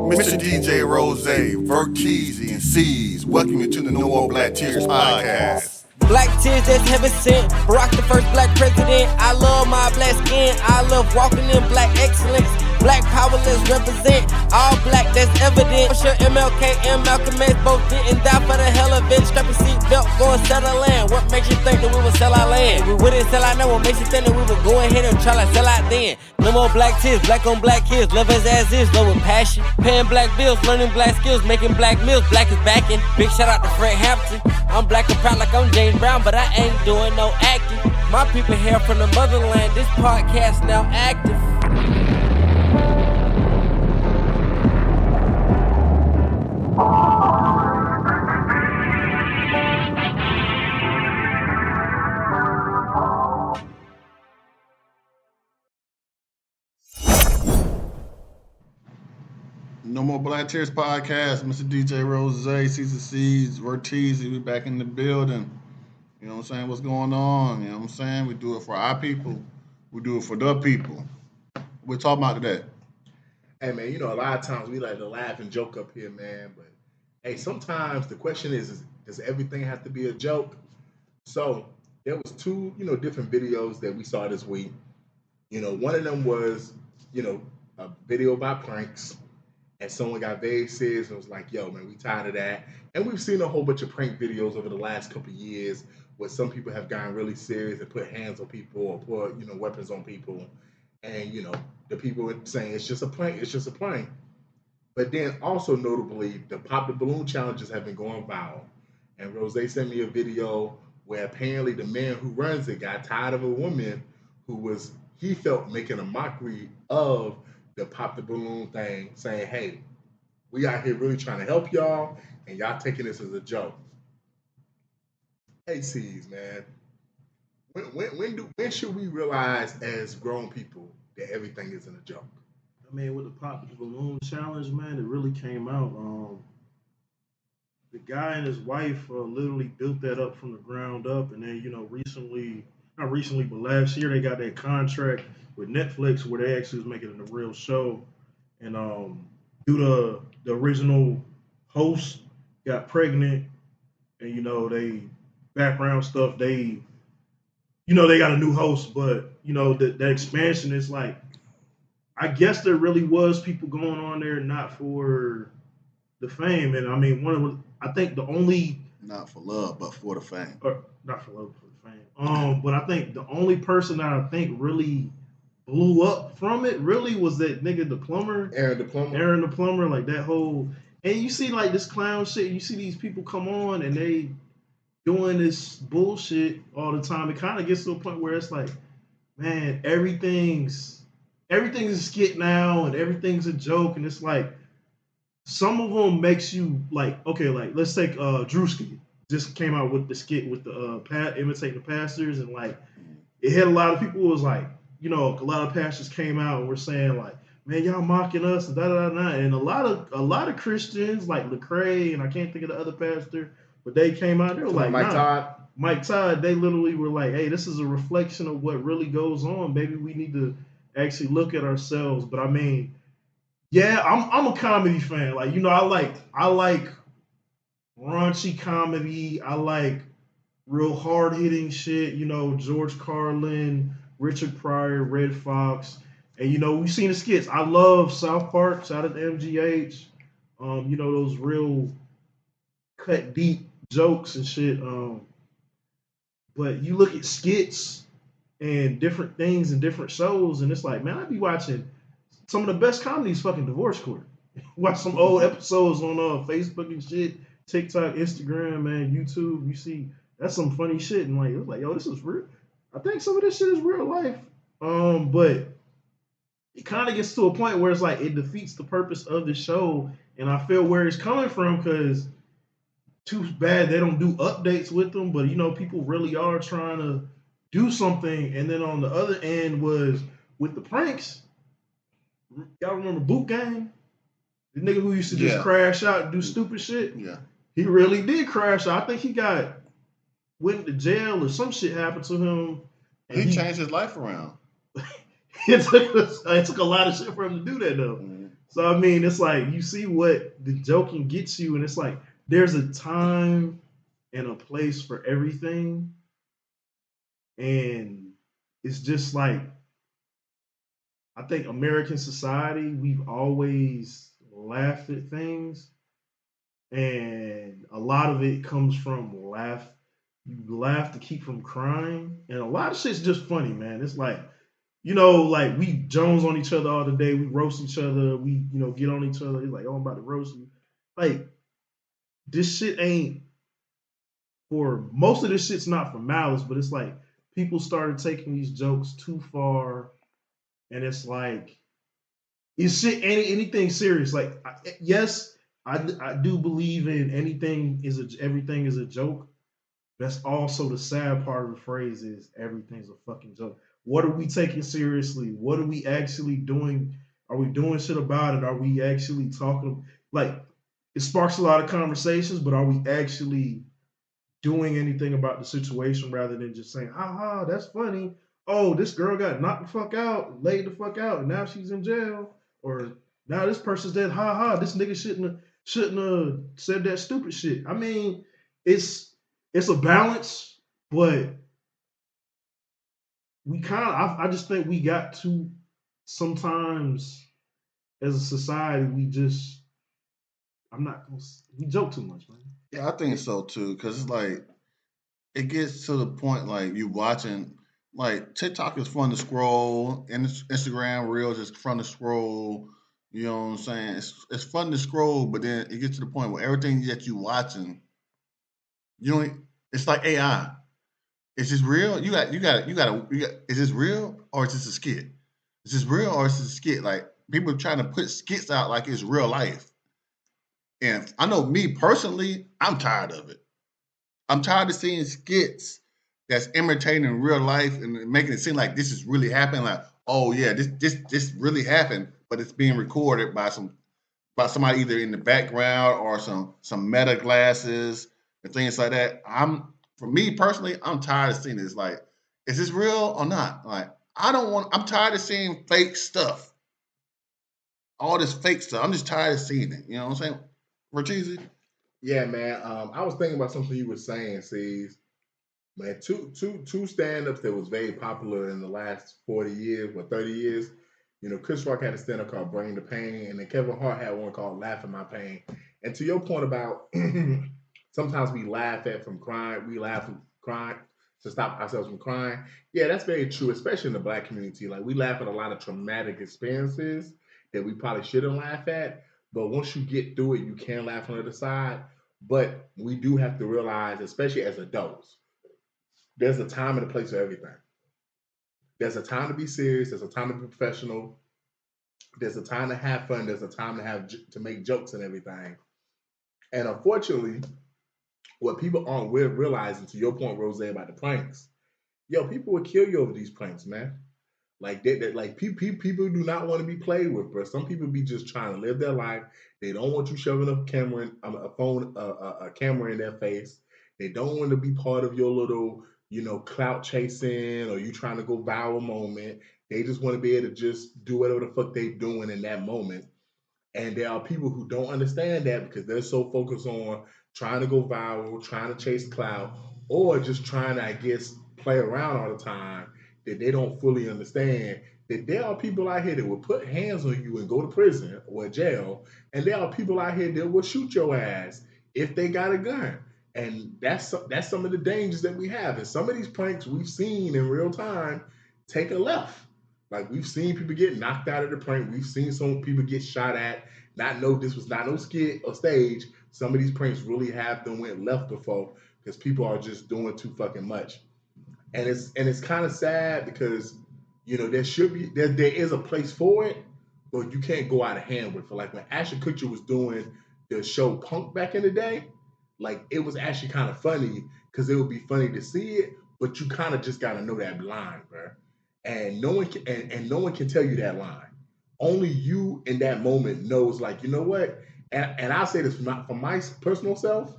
Mr. DJ Rose, Verteezy, and C's. Welcome you to the No More Black Tears podcast. Black tears that's heaven sent. Barack the first black president. I love my black skin. I love walking in black excellence. Black power, let's represent. All black, that's evident. I'm sure MLK and Malcolm X both didn't die for the hell of it. Strap your seatbelt, go and sell our land. What makes you think that we would sell our land? We wouldn't sell our land. What makes you think that we would go ahead and try to sell out then? No more black tears, black on black kids. Love us as is, love with passion. Paying black bills, learning black skills, making black meals. Black is backing. Big shout out to Fred Hampton. I'm black and proud like I'm James Brown, but I ain't doing no acting. My people here from the motherland. This podcast now active. No More Black Tears podcast. Mr. DJ Rose, CCC's, Verteezy, we back in the building. You know what I'm saying? What's going on? You know what I'm saying? We do it for our people. We do it for the people. We're talking about today. Hey, man, you know, a lot of times we like to laugh and joke up here, man. But, hey, sometimes the question is does everything have to be a joke? So there was two, different videos that we saw this week. One of them was, a video about pranks. And someone got very serious and was like, yo, man, we tired of that. And we've seen a whole bunch of prank videos over the last couple of years where some people have gotten really serious and put hands on people or put, weapons on people. And, the people are saying it's just a prank, it's just a prank. But then also notably, the Pop the Balloon challenges have been going viral. And Rose sent me a video where apparently the man who runs it got tired of a woman who he felt making a mockery of the Pop the Balloon thing, saying, hey, we out here really trying to help y'all, and y'all taking this as a joke. Hey, C's, man. When should we realize as grown people that everything isn't a joke? I mean, with the Pop the Balloon challenge, man, it really came out. The guy and his wife literally built that up from the ground up, and then, not recently, but last year they got that contract with Netflix where they actually was making it a real show. And due to the original host got pregnant and, they background stuff, they got a new host, but, the expansion is like, I guess there really was people going on there not for the fame. And I mean, I think the only... Not for love, but for the fame. Or, not for love, but for the fame. But I think the only person that I think really blew up from it really was that nigga the plumber. Aaron the plumber, like that whole... And you see like this clown shit, you see these people come on and they doing this bullshit all the time. It kind of gets to a point where it's like, man, everything's a skit now and everything's a joke. And it's like, some of them makes you like, okay, like let's take Drewski just came out with the skit with the imitating the pastors, and like it hit a lot of people. It was like, a lot of pastors came out and were saying like, man, y'all mocking us and da. And a lot of Christians like Lecrae and I can't think of the other pastor, but they came out, they were like, Mike Todd, they literally were like, hey, this is a reflection of what really goes on, baby. We need to actually look at ourselves. But I mean, yeah, I'm a comedy fan. Like, I like raunchy comedy. I like real hard hitting shit. George Carlin, Richard Pryor, Red Fox, and we've seen the skits. I love South Park. Shout out to MGH. Those real cut deep jokes and shit. But you look at skits and different things and different shows, and it's like, man, I be watching. Some of the best comedy is fucking Divorce Court. Watch some old episodes on Facebook and shit, TikTok, Instagram, man, YouTube. You see, that's some funny shit. And like, it was like, yo, this is real. I think some of this shit is real life. But it kind of gets to a point where it's like it defeats the purpose of the show. And I feel where it's coming from because too bad they don't do updates with them. But people really are trying to do something. And then on the other end was with the pranks. Y'all remember Boot Gang? The nigga who used to just crash out and do stupid shit? Yeah. He really did crash out. I think he went to jail or some shit happened to him. And he changed his life around. It took a lot of shit for him to do that, though. Mm-hmm. So I mean, it's like you see what the joking gets you, and it's like there's a time and a place for everything, and it's just like I think American society, we've always laughed at things, and a lot of it comes from laugh. You laugh to keep from crying, and a lot of shit's just funny, man. It's like, like we Jones on each other all the day. We roast each other. We, get on each other. It's like, oh, I'm about to roast you. Like, this shit ain't for most of this shit's not for malice, but it's like people started taking these jokes too far, and it's like, is shit anything serious? Like, yes, I do believe in everything is a joke. That's also the sad part of the phrase is everything's a fucking joke. What are we taking seriously? What are we actually doing? Are we doing shit about it? Are we actually talking? Like, it sparks a lot of conversations, but are we actually doing anything about the situation rather than just saying, ha ha, that's funny. Oh, this girl got knocked the fuck out, laid the fuck out, and now she's in jail. Or now this person's dead, ha ha, this nigga shouldn't have said that stupid shit. I mean, it's a balance, but I just think we got to sometimes as a society, we joke too much, man. Yeah, I think so too, because it's like it gets to the point like you watching like TikTok is fun to scroll, and Instagram Reels is fun to scroll. You know what I'm saying? It's fun to scroll, but then it gets to the point where everything that you watching, you don't. It's like AI. Is this real? Is this real or is this a skit? Is this real or is this a skit? Like people trying to put skits out like it's real life. And I know me personally, I'm tired of it. I'm tired of seeing skits that's imitating real life and making it seem like this is really happening. Like, oh yeah, this really happened, but it's being recorded by somebody either in the background or some meta glasses and things like that. For me personally, I'm tired of seeing this. Like, is this real or not? Like, I'm tired of seeing fake stuff. All this fake stuff. I'm just tired of seeing it. You know what I'm saying? Vertizi? Yeah, man. I was thinking about something you were saying, C's. Man, two stand-ups that was very popular in the last 40 years or 30 years. Chris Rock had a stand-up called Bring the Pain, and then Kevin Hart had one called Laugh at My Pain. And to your point about sometimes we laugh from crying, we laugh from crying to stop ourselves from crying. Yeah, that's very true, especially in the Black community. Like, we laugh at a lot of traumatic experiences that we probably shouldn't laugh at. But once you get through it, you can laugh on the other side. But we do have to realize, especially as adults, there's a time and a place for everything. There's a time to be serious. There's a time to be professional. There's a time to have fun. There's a time to make jokes and everything. And unfortunately, what people aren't realizing, to your point, Rose, about the pranks, people will kill you over these pranks, man. Like people do not want to be played with, bro. Some people be just trying to live their life. They don't want you shoving a camera in their face. They don't want to be part of your little, clout chasing or you trying to go viral moment. They just want to be able to just do whatever the fuck they doing in that moment. And there are people who don't understand that because they're so focused on trying to go viral, trying to chase clout, or just trying to, I guess, play around all the time, that they don't fully understand that there are people out here that will put hands on you and go to prison or jail, and there are people out here that will shoot your ass if they got a gun. And that's some of the dangers that we have. And some of these pranks we've seen in real time take a left. Like, we've seen people get knocked out of the prank. We've seen some people get shot at. Not know this was not no skit or stage. Some of these pranks really have them went left before because people are just doing too fucking much. And it's kind of sad because there is a place for it, but you can't go out of hand with it. Like when Ashton Kutcher was doing the show Punk back in the day, like it was actually kind of funny because it would be funny to see it, but you kind of just got to know that line, bro. And no one can tell you that line. Only you in that moment knows, like, you know what? And I'll say this for my personal self,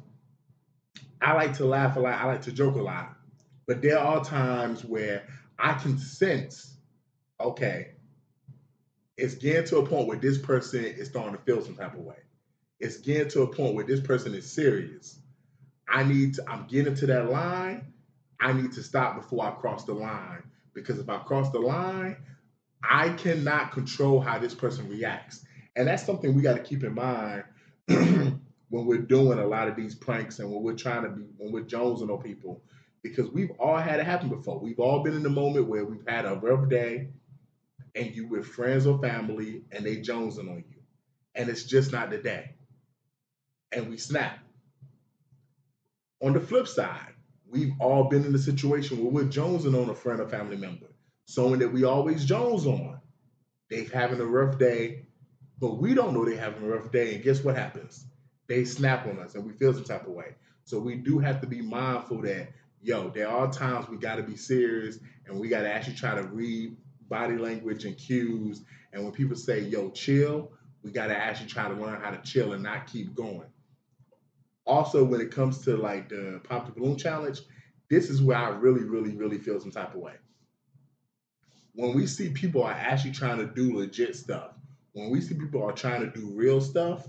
I like to laugh a lot. I like to joke a lot. But there are times where I can sense, okay, it's getting to a point where this person is starting to feel some type of way. It's getting to a point where this person is serious. I'm getting to that line. I need to stop before I cross the line. Because if I cross the line, I cannot control how this person reacts. And that's something we got to keep in mind when we're doing a lot of these pranks and when we're jonesing on people. Because we've all had it happen before. We've all been in the moment where we've had a rough day and you with friends or family and they jonesing on you. And it's just not the day. And we snap. On the flip side, we've all been in a situation where we're jonesing on a friend or family member, someone that we always jones on. They're having a rough day, but we don't know they're having a rough day. And guess what happens? They snap on us and we feel some type of way. So we do have to be mindful that, there are times we got to be serious and we got to actually try to read body language and cues. And when people say, chill, we got to actually try to learn how to chill and not keep going. Also, when it comes to like the Pop the Balloon Challenge, this is where I really, really, really feel some type of way. When we see people are actually trying to do legit stuff, when we see people are trying to do real stuff,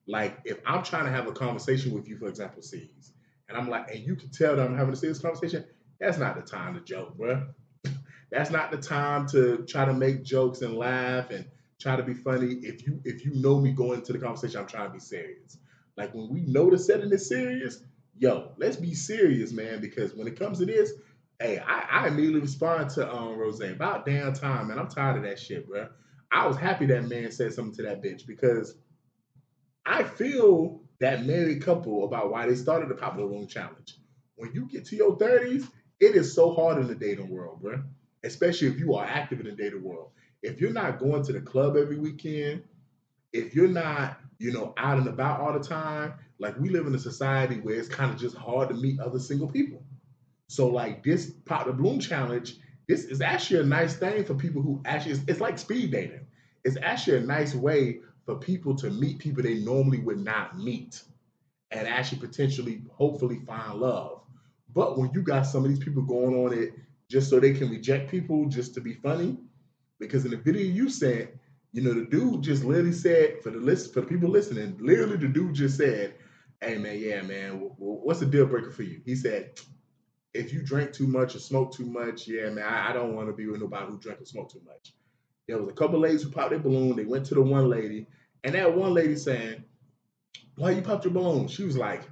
like if I'm trying to have a conversation with you, for example, C's, and I'm like, and you can tell that I'm having a serious conversation, that's not the time to joke, bro. That's not the time to try to make jokes and laugh and try to be funny. If you know me going into the conversation, I'm trying to be serious. Like when we know the setting is serious, let's be serious, man. Because when it comes to this, hey, I immediately respond to Rose. About damn time, man. I'm tired of that shit, bro. I was happy that man said something to that bitch because I feel that married couple about why they started the Pop the Balloon Challenge. When you get to your 30s, it is so hard in the dating world, bro. Especially if you are active in the dating world. If you're not going to the club every weekend, if you're not, out and about all the time, like we live in a society where it's kind of just hard to meet other single people. So like this Pop the Balloon Challenge, this is actually a nice thing for people who actually, it's like speed dating. It's actually a nice way for people to meet people they normally would not meet and actually potentially, hopefully find love. But when you got some of these people going on it just so they can reject people just to be funny, because in the video you sent, the dude just literally said, for the people listening, literally the dude just said, hey man, what's the deal breaker for you? He said, if you drink too much or smoke too much, man, I don't want to be with nobody who drink or smoke too much. There was a couple ladies who popped their balloon. They went to the one lady, and that one lady saying, why you popped your balloon? She was like,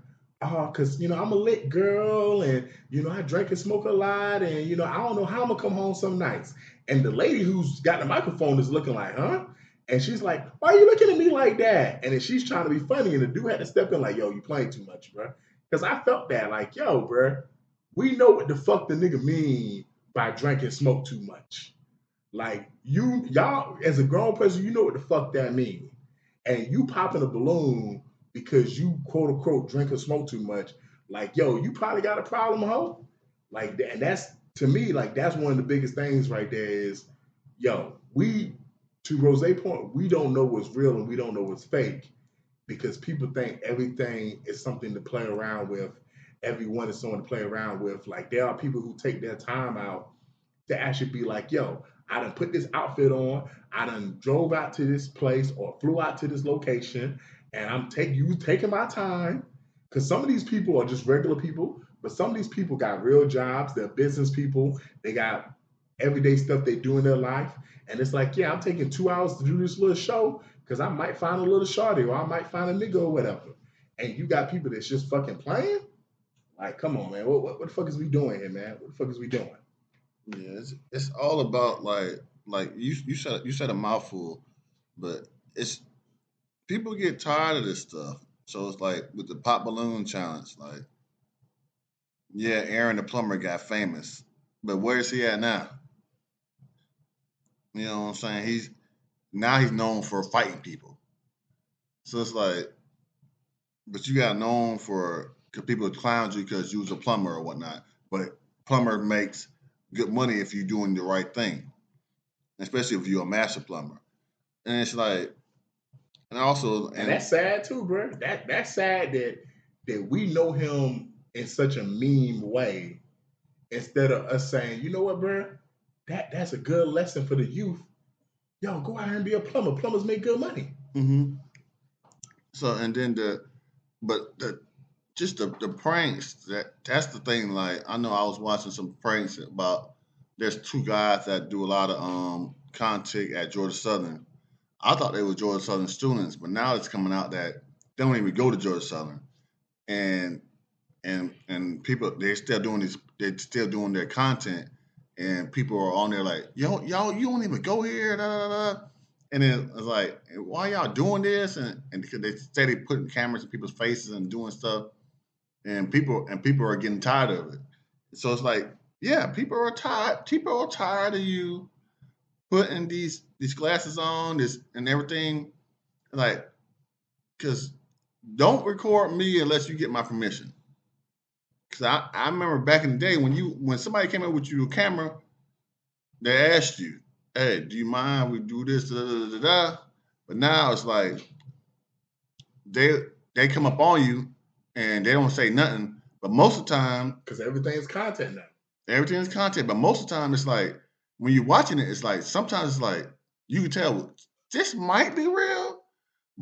because, I'm a lit girl, and, I drink and smoke a lot, and, I don't know how I'm going to come home some nights. And the lady who's got the microphone is looking like, huh? And she's like, why are you looking at me like that? And then she's trying to be funny, and the dude had to step in like, you playing too much, bro. Because I felt that, like, bro, we know what the fuck the nigga mean by drink and smoke too much. Like, y'all, as a grown person, you know what the fuck that mean. And you popping a balloon because you, quote unquote, drink or smoke too much, like, you probably got a problem, ho. Like, and that's, to me, like, that's one of the biggest things right there is, to Rose's point, we don't know what's real and we don't know what's fake because people think everything is something to play around with. Everyone is someone to play around with. Like, there are people who take their time out to actually be like, I done put this outfit on, I done drove out to this place or flew out to this location, and I'm taking my time. Because some of these people are just regular people, but some of these people got real jobs, they're business people, they got everyday stuff they do in their life. And it's like, I'm taking 2 hours to do this little show because I might find a little shorty or I might find a nigga or whatever. And you got people that's just fucking playing? Like, come on, man. What the fuck is we doing here, man? What the fuck is we doing? Yeah, it's all about like you said a mouthful, but it's people get tired of this stuff. So it's like with the Pop Balloon Challenge, like, Aaron the plumber got famous, but where's he at now? You know what I'm saying? He's known for fighting people. So it's like, but you got known for because people clown you because you was a plumber or whatnot. But plumber makes good money if you're doing the right thing, especially if you're a master plumber. And it's like, and that's sad too, bro. That's sad that we know him in such a meme way instead of us saying, you know what, bro, that's a good lesson for the youth yo, go out here and be a plumber. Plumbers make good money. Mm-hmm. So and then just the pranks, that's the thing. Like I know I was watching some pranks about there's two guys that do a lot of content at Georgia Southern. I thought they were Georgia Southern students, but now it's coming out that they don't even go to Georgia Southern. And people they're still doing their content, and people are on there like, yo, y'all, you don't even go here, da, da, da. And then it's like, why y'all doing this? And because they steady putting cameras in people's faces and doing stuff, and people are getting tired of it. So it's like, yeah, people are tired. People are tired of you putting these glasses on, this and everything. Like, because don't record me unless you get my permission. Because I remember back in the day when somebody came up with you a camera, they asked you, hey, do you mind we do this, da, da, da, da. But now it's like they come up on you and they don't say nothing. But most of the time, because everything is content now. Everything is content, but most of the time it's like when you're watching it, it's like sometimes it's like you can tell this might be real,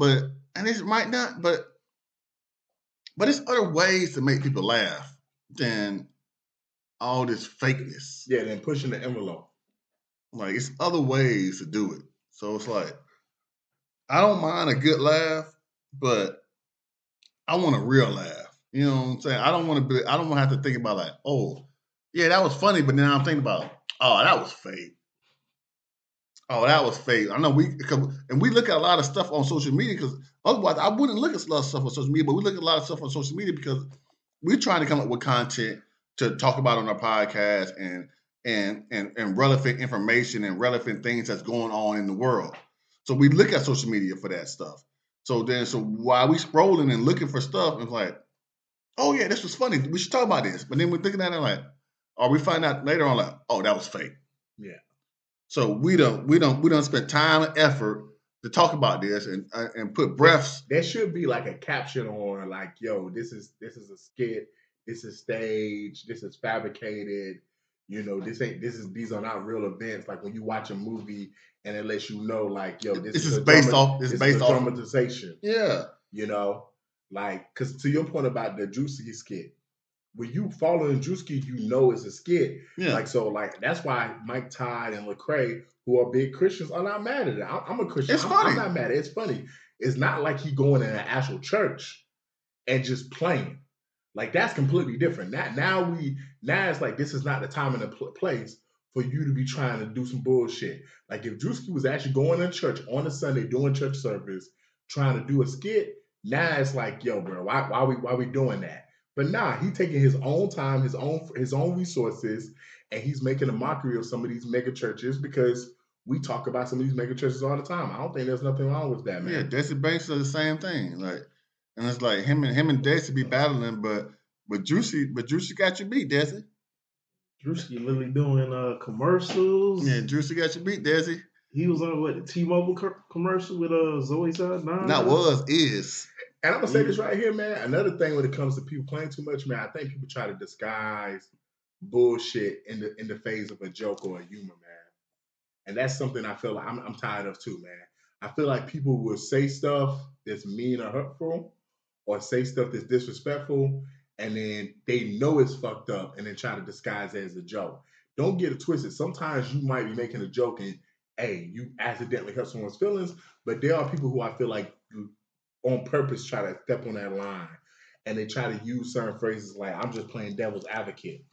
and this might not, but there's other ways to make people laugh than all this fakeness. Yeah, than pushing the envelope. Like it's other ways to do it. So it's like I don't mind a good laugh, but I want a real laugh. You know what I'm saying? I don't want to have to think about like, oh, yeah, that was funny, but then I'm thinking about, oh, that was fake. Oh, that was fake. I know we look at a lot of stuff on social media because otherwise I wouldn't look at a lot of stuff on social media, but we look at a lot of stuff on social media because we're trying to come up with content to talk about on our podcast and relevant information and relevant things that's going on in the world. So we look at social media for that stuff. So while we scrolling and looking for stuff, it's like, oh yeah, this was funny. We should talk about this. But then we're thinking at it like, or we find out later on like, oh, that was fake. Yeah. So we don't spend time and effort to talk about this and put breaths. There should be like a caption on like, yo, this is a skit, this is stage, this is fabricated. You know, these are not real events. Like when you watch a movie and it lets you know, like, yo, this is based off dramatization. Yeah. You know, like, because to your point about the Juicy skit, when you following Drewski, you know it's a skit. Yeah. Like that's why Mike Todd and Lecrae, who are big Christians, are not mad at it. I'm a Christian. It's funny. I'm not mad at it. It's funny. It's not like he going in an actual church and just playing. Like that's completely different. Now it's like this is not the time and the place for you to be trying to do some bullshit. Like if Drewski was actually going to church on a Sunday doing church service, trying to do a skit, now it's like, yo, bro, why we doing that? But nah, he taking his own time, his own resources, and he's making a mockery of some of these mega churches because we talk about some of these mega churches all the time. I don't think there's nothing wrong with that, man. Yeah, Desi Banks does the same thing. Like, and it's like him and Desi be battling, but Juicy got you beat, Desi. Drewski literally doing commercials. Yeah, Juicy got you beat, Desi. He was on the T-Mobile commercial with Zoe Saldana. Not is. And I'm gonna say this right here, man. Another thing when it comes to people playing too much, man, I think people try to disguise bullshit in the phase of a joke or a humor, man. And that's something I feel like I'm tired of too, man. I feel like people will say stuff that's mean or hurtful, or say stuff that's disrespectful, and then they know it's fucked up, and then try to disguise it as a joke. Don't get it twisted. Sometimes you might be making a joke and, hey, you accidentally hurt someone's feelings, but there are people who I feel like on purpose try to step on that line, and they try to use certain phrases like, I'm just playing devil's advocate.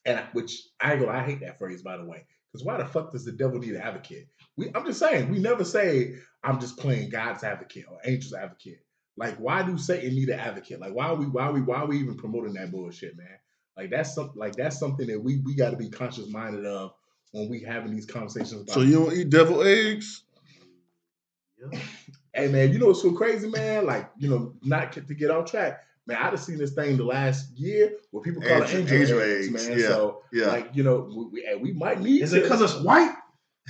And which I hate that phrase, by the way, because why the fuck does the devil need an advocate? I'm just saying, we never say I'm just playing God's advocate or angel's advocate. Like, why do Satan need an advocate? Like, why are we even promoting that bullshit, man? Like that's something that we got to be conscious minded of when we having these conversations about. So you don't eat devil eggs? Yeah. Hey man, you know what's so crazy, man? Like, you know, not to get off track, man. I just seen this thing the last year where people call it angel eggs, man. Yeah. So, like, you know, we might need. Is it because it's white?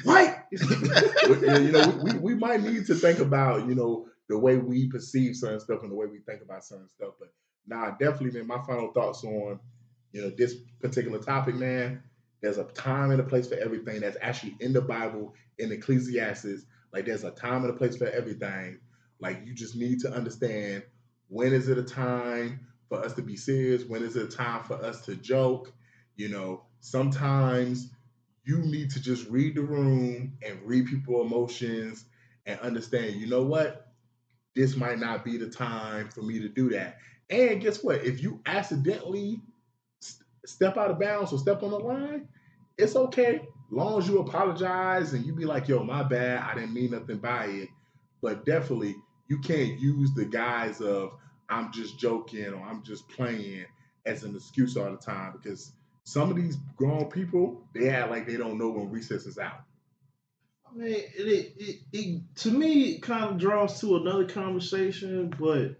You know, we might need to think about, you know, the way we perceive certain stuff and the way we think about certain stuff. But nah, definitely, man. My final thoughts on, you know, this particular topic, man. There's a time and a place for everything. That's actually in the Bible, in Ecclesiastes. Like there's a time and a place for everything. Like you just need to understand when is it a time for us to be serious? When is it a time for us to joke? You know, sometimes you need to just read the room and read people's emotions and understand, you know what? This might not be the time for me to do that. And guess what? If you accidentally step out of bounds or step on the line, it's okay. Long as you apologize and you be like, yo, my bad, I didn't mean nothing by it. But definitely, you can't use the guise of I'm just joking or I'm just playing as an excuse all the time, because some of these grown people, they act like they don't know when recess is out. I mean, it to me, it kind of draws to another conversation, but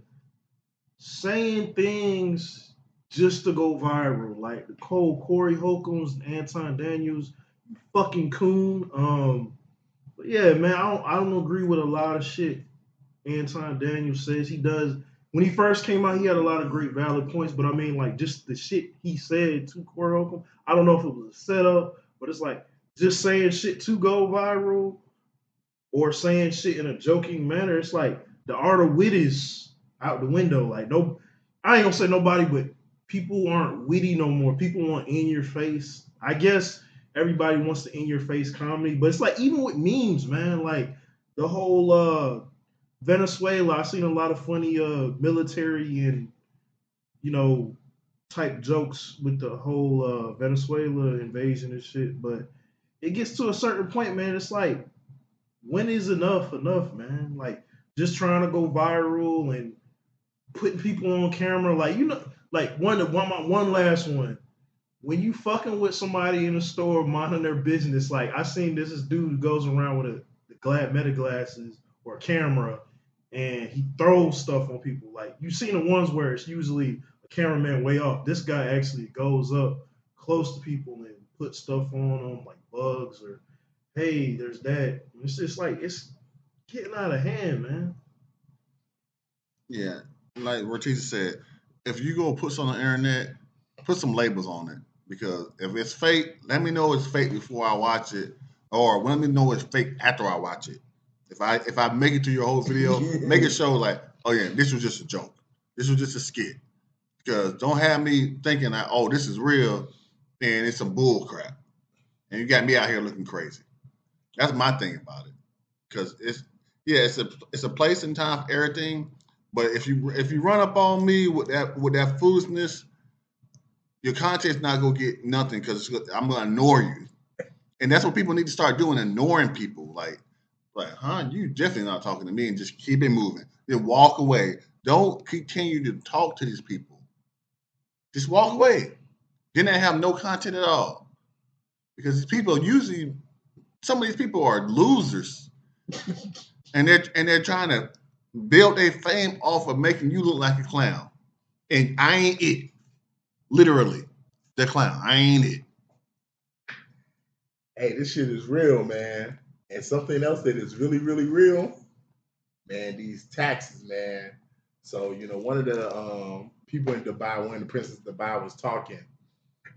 saying things just to go viral, like the Corey Holcombs, Anton Daniels, you fucking coon. But yeah, man, I don't agree with a lot of shit Anton Daniels says. He does. When he first came out, he had a lot of great valid points, but I mean, like, just the shit he said to Corey Holcomb, I don't know if it was a setup, but it's like just saying shit to go viral or saying shit in a joking manner. It's like the art of wit is out the window. Like, no, I ain't gonna say nobody, but people aren't witty no more. People want in your face. I guess everybody wants the in your face comedy, but it's like even with memes, man, like the whole Venezuela, I've seen a lot of funny military and, you know, type jokes with the whole Venezuela invasion and shit. But it gets to a certain point, man. It's like, when is enough, man? Like, just trying to go viral and putting people on camera. Like, you know, like one last one. When you fucking with somebody in a store minding their business, like I seen this dude who goes around with the meta glasses or a camera, and he throws stuff on people. Like, you've seen the ones where it's usually a cameraman way off. This guy actually goes up close to people and puts stuff on them, like bugs or, hey, there's that. It's just like, it's getting out of hand, man. Yeah, like Ortiz said, if you go put something on the internet, put some labels on it. Because if it's fake, let me know it's fake before I watch it, or let me know it's fake after I watch it. If I make it to your whole video, make it show like, oh yeah, this was just a joke. This was just a skit. Because don't have me thinking that, oh, this is real and it's some bull crap. And you got me out here looking crazy. That's my thing about it. Because it's a place and time for everything. But if you run up on me with that foolishness, your content's not gonna get nothing, because I'm gonna ignore you. And that's what people need to start doing, ignoring people. Like, you definitely not talking to me, and just keep it moving. Then walk away. Don't continue to talk to these people. Just walk away. Then they have no content at all. Because these people usually, some of these people are losers. and they're trying to build their fame off of making you look like a clown. And I ain't it. Literally. The clown. I ain't it. Hey, this shit is real, man. And something else that is really, really real, man, these taxes, man. So, you know, one of the people in Dubai, one of the princes of Dubai was talking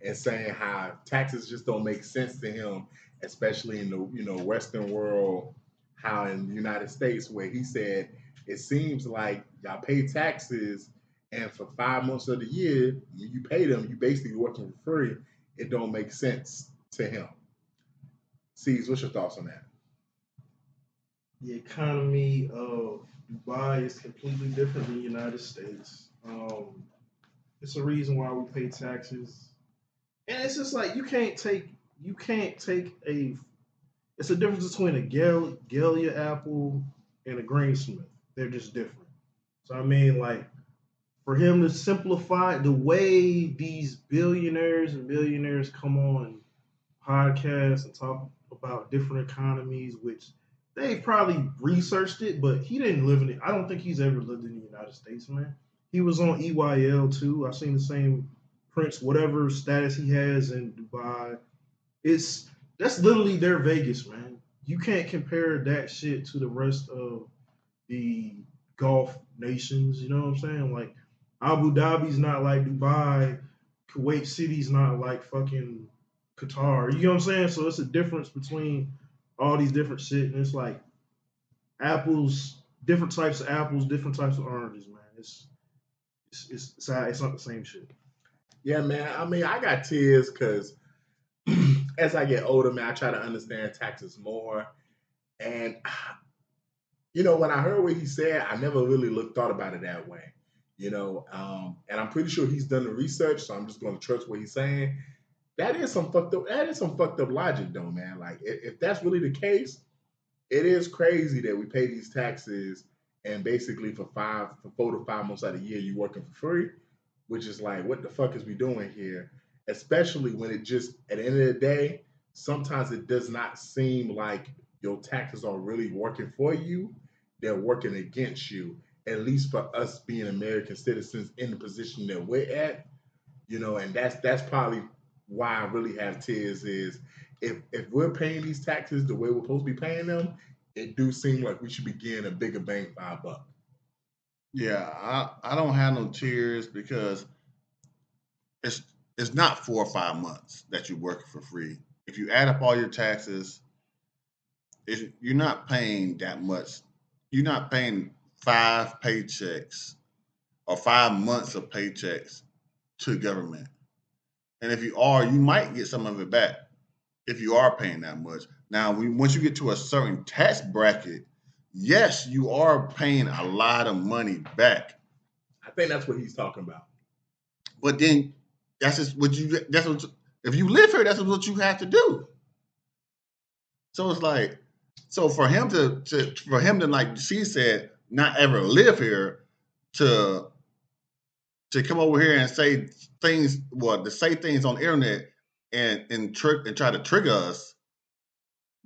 and saying how taxes just don't make sense to him, especially in the, you know, Western world, how in the United States, where he said, it seems like y'all pay taxes, and for 5 months of the year, when you pay them, you basically working for free. It don't make sense to him. C's, what's your thoughts on that? The economy of Dubai is completely different than the United States. It's a reason why we pay taxes, and it's just like you can't take a. It's a difference between a Galia apple and a Grainsmith. They're just different. So I mean, like, for him to simplify the way these billionaires and millionaires come on podcasts and talk about different economies, which they probably researched it, but he didn't live in it. I don't think he's ever lived in the United States, man. He was on EYL too. I've seen the same prince, whatever status he has in Dubai. That's literally their Vegas, man. You can't compare that shit to the rest of the Gulf nations. You know what I'm saying? Like, Abu Dhabi's not like Dubai. Kuwait City's not like fucking Qatar. You know what I'm saying? So it's a difference between all these different shit, and it's like apples, different types of apples, different types of oranges, man. It's not the same shit. Yeah, man. I mean, I got tears because as I get older, man, I try to understand taxes more. And when I heard what he said, I never really thought about it that way. And I'm pretty sure he's done the research, so I'm just going to trust what he's saying. That is some fucked up logic, though, man. Like, if that's really the case, it is crazy that we pay these taxes, and basically for 4 to 5 months out of the year, you're working for free, which is like, what the fuck is we doing here? Especially when it just, at the end of the day, sometimes it does not seem like your taxes are really working for you. They're working against you, at least for us being American citizens in the position that we're at, and that's probably why I really have tears is if we're paying these taxes the way we're supposed to be paying them, it do seem like we should be getting a bigger bang for our buck. Yeah, I don't have no tears because it's not 4 or 5 months that you're working for free. If you add up all your taxes, you're not paying that much. You're not paying 5 paychecks or 5 months of paychecks to government. And if you are, you might get some of it back if you are paying that much. Now, once you get to a certain tax bracket, yes, you are paying a lot of money back. I think that's what he's talking about. But then if you live here, that's what you have to do. So it's like, so for him to like she said, not ever live here to come over here and say things, to say things on the internet and try to trigger us,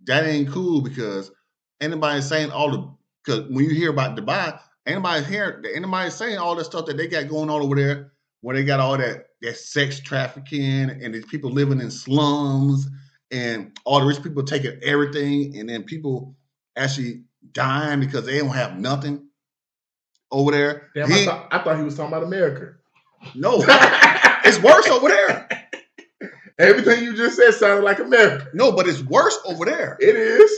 that ain't cool because anybody saying because when you hear about Dubai, anybody saying all the stuff that they got going on over there, where they got all that sex trafficking and these people living in slums and all the rich people taking everything and then people actually dying because they don't have nothing over there. Damn, I thought he was talking about America. No, it's worse over there. Everything you just said sounded like America. No, but it's worse over there. It is.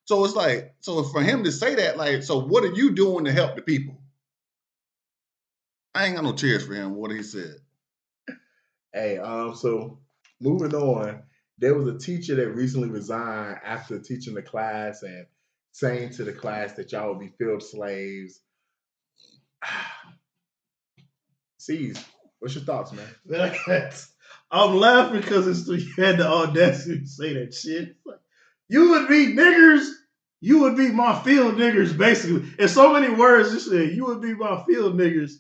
So it's like, so for him to say that, like, so what are you doing to help the people? I ain't got no tears for him, what he said. Hey, so moving on, there was a teacher that recently resigned after teaching the class and saying to the class that y'all would be field slaves. C's, what's your thoughts, man? I'm laughing because you had the audacity to say that shit. Like, you would be niggers. You would be my field niggers, basically. In so many words, you said you would be my field niggers.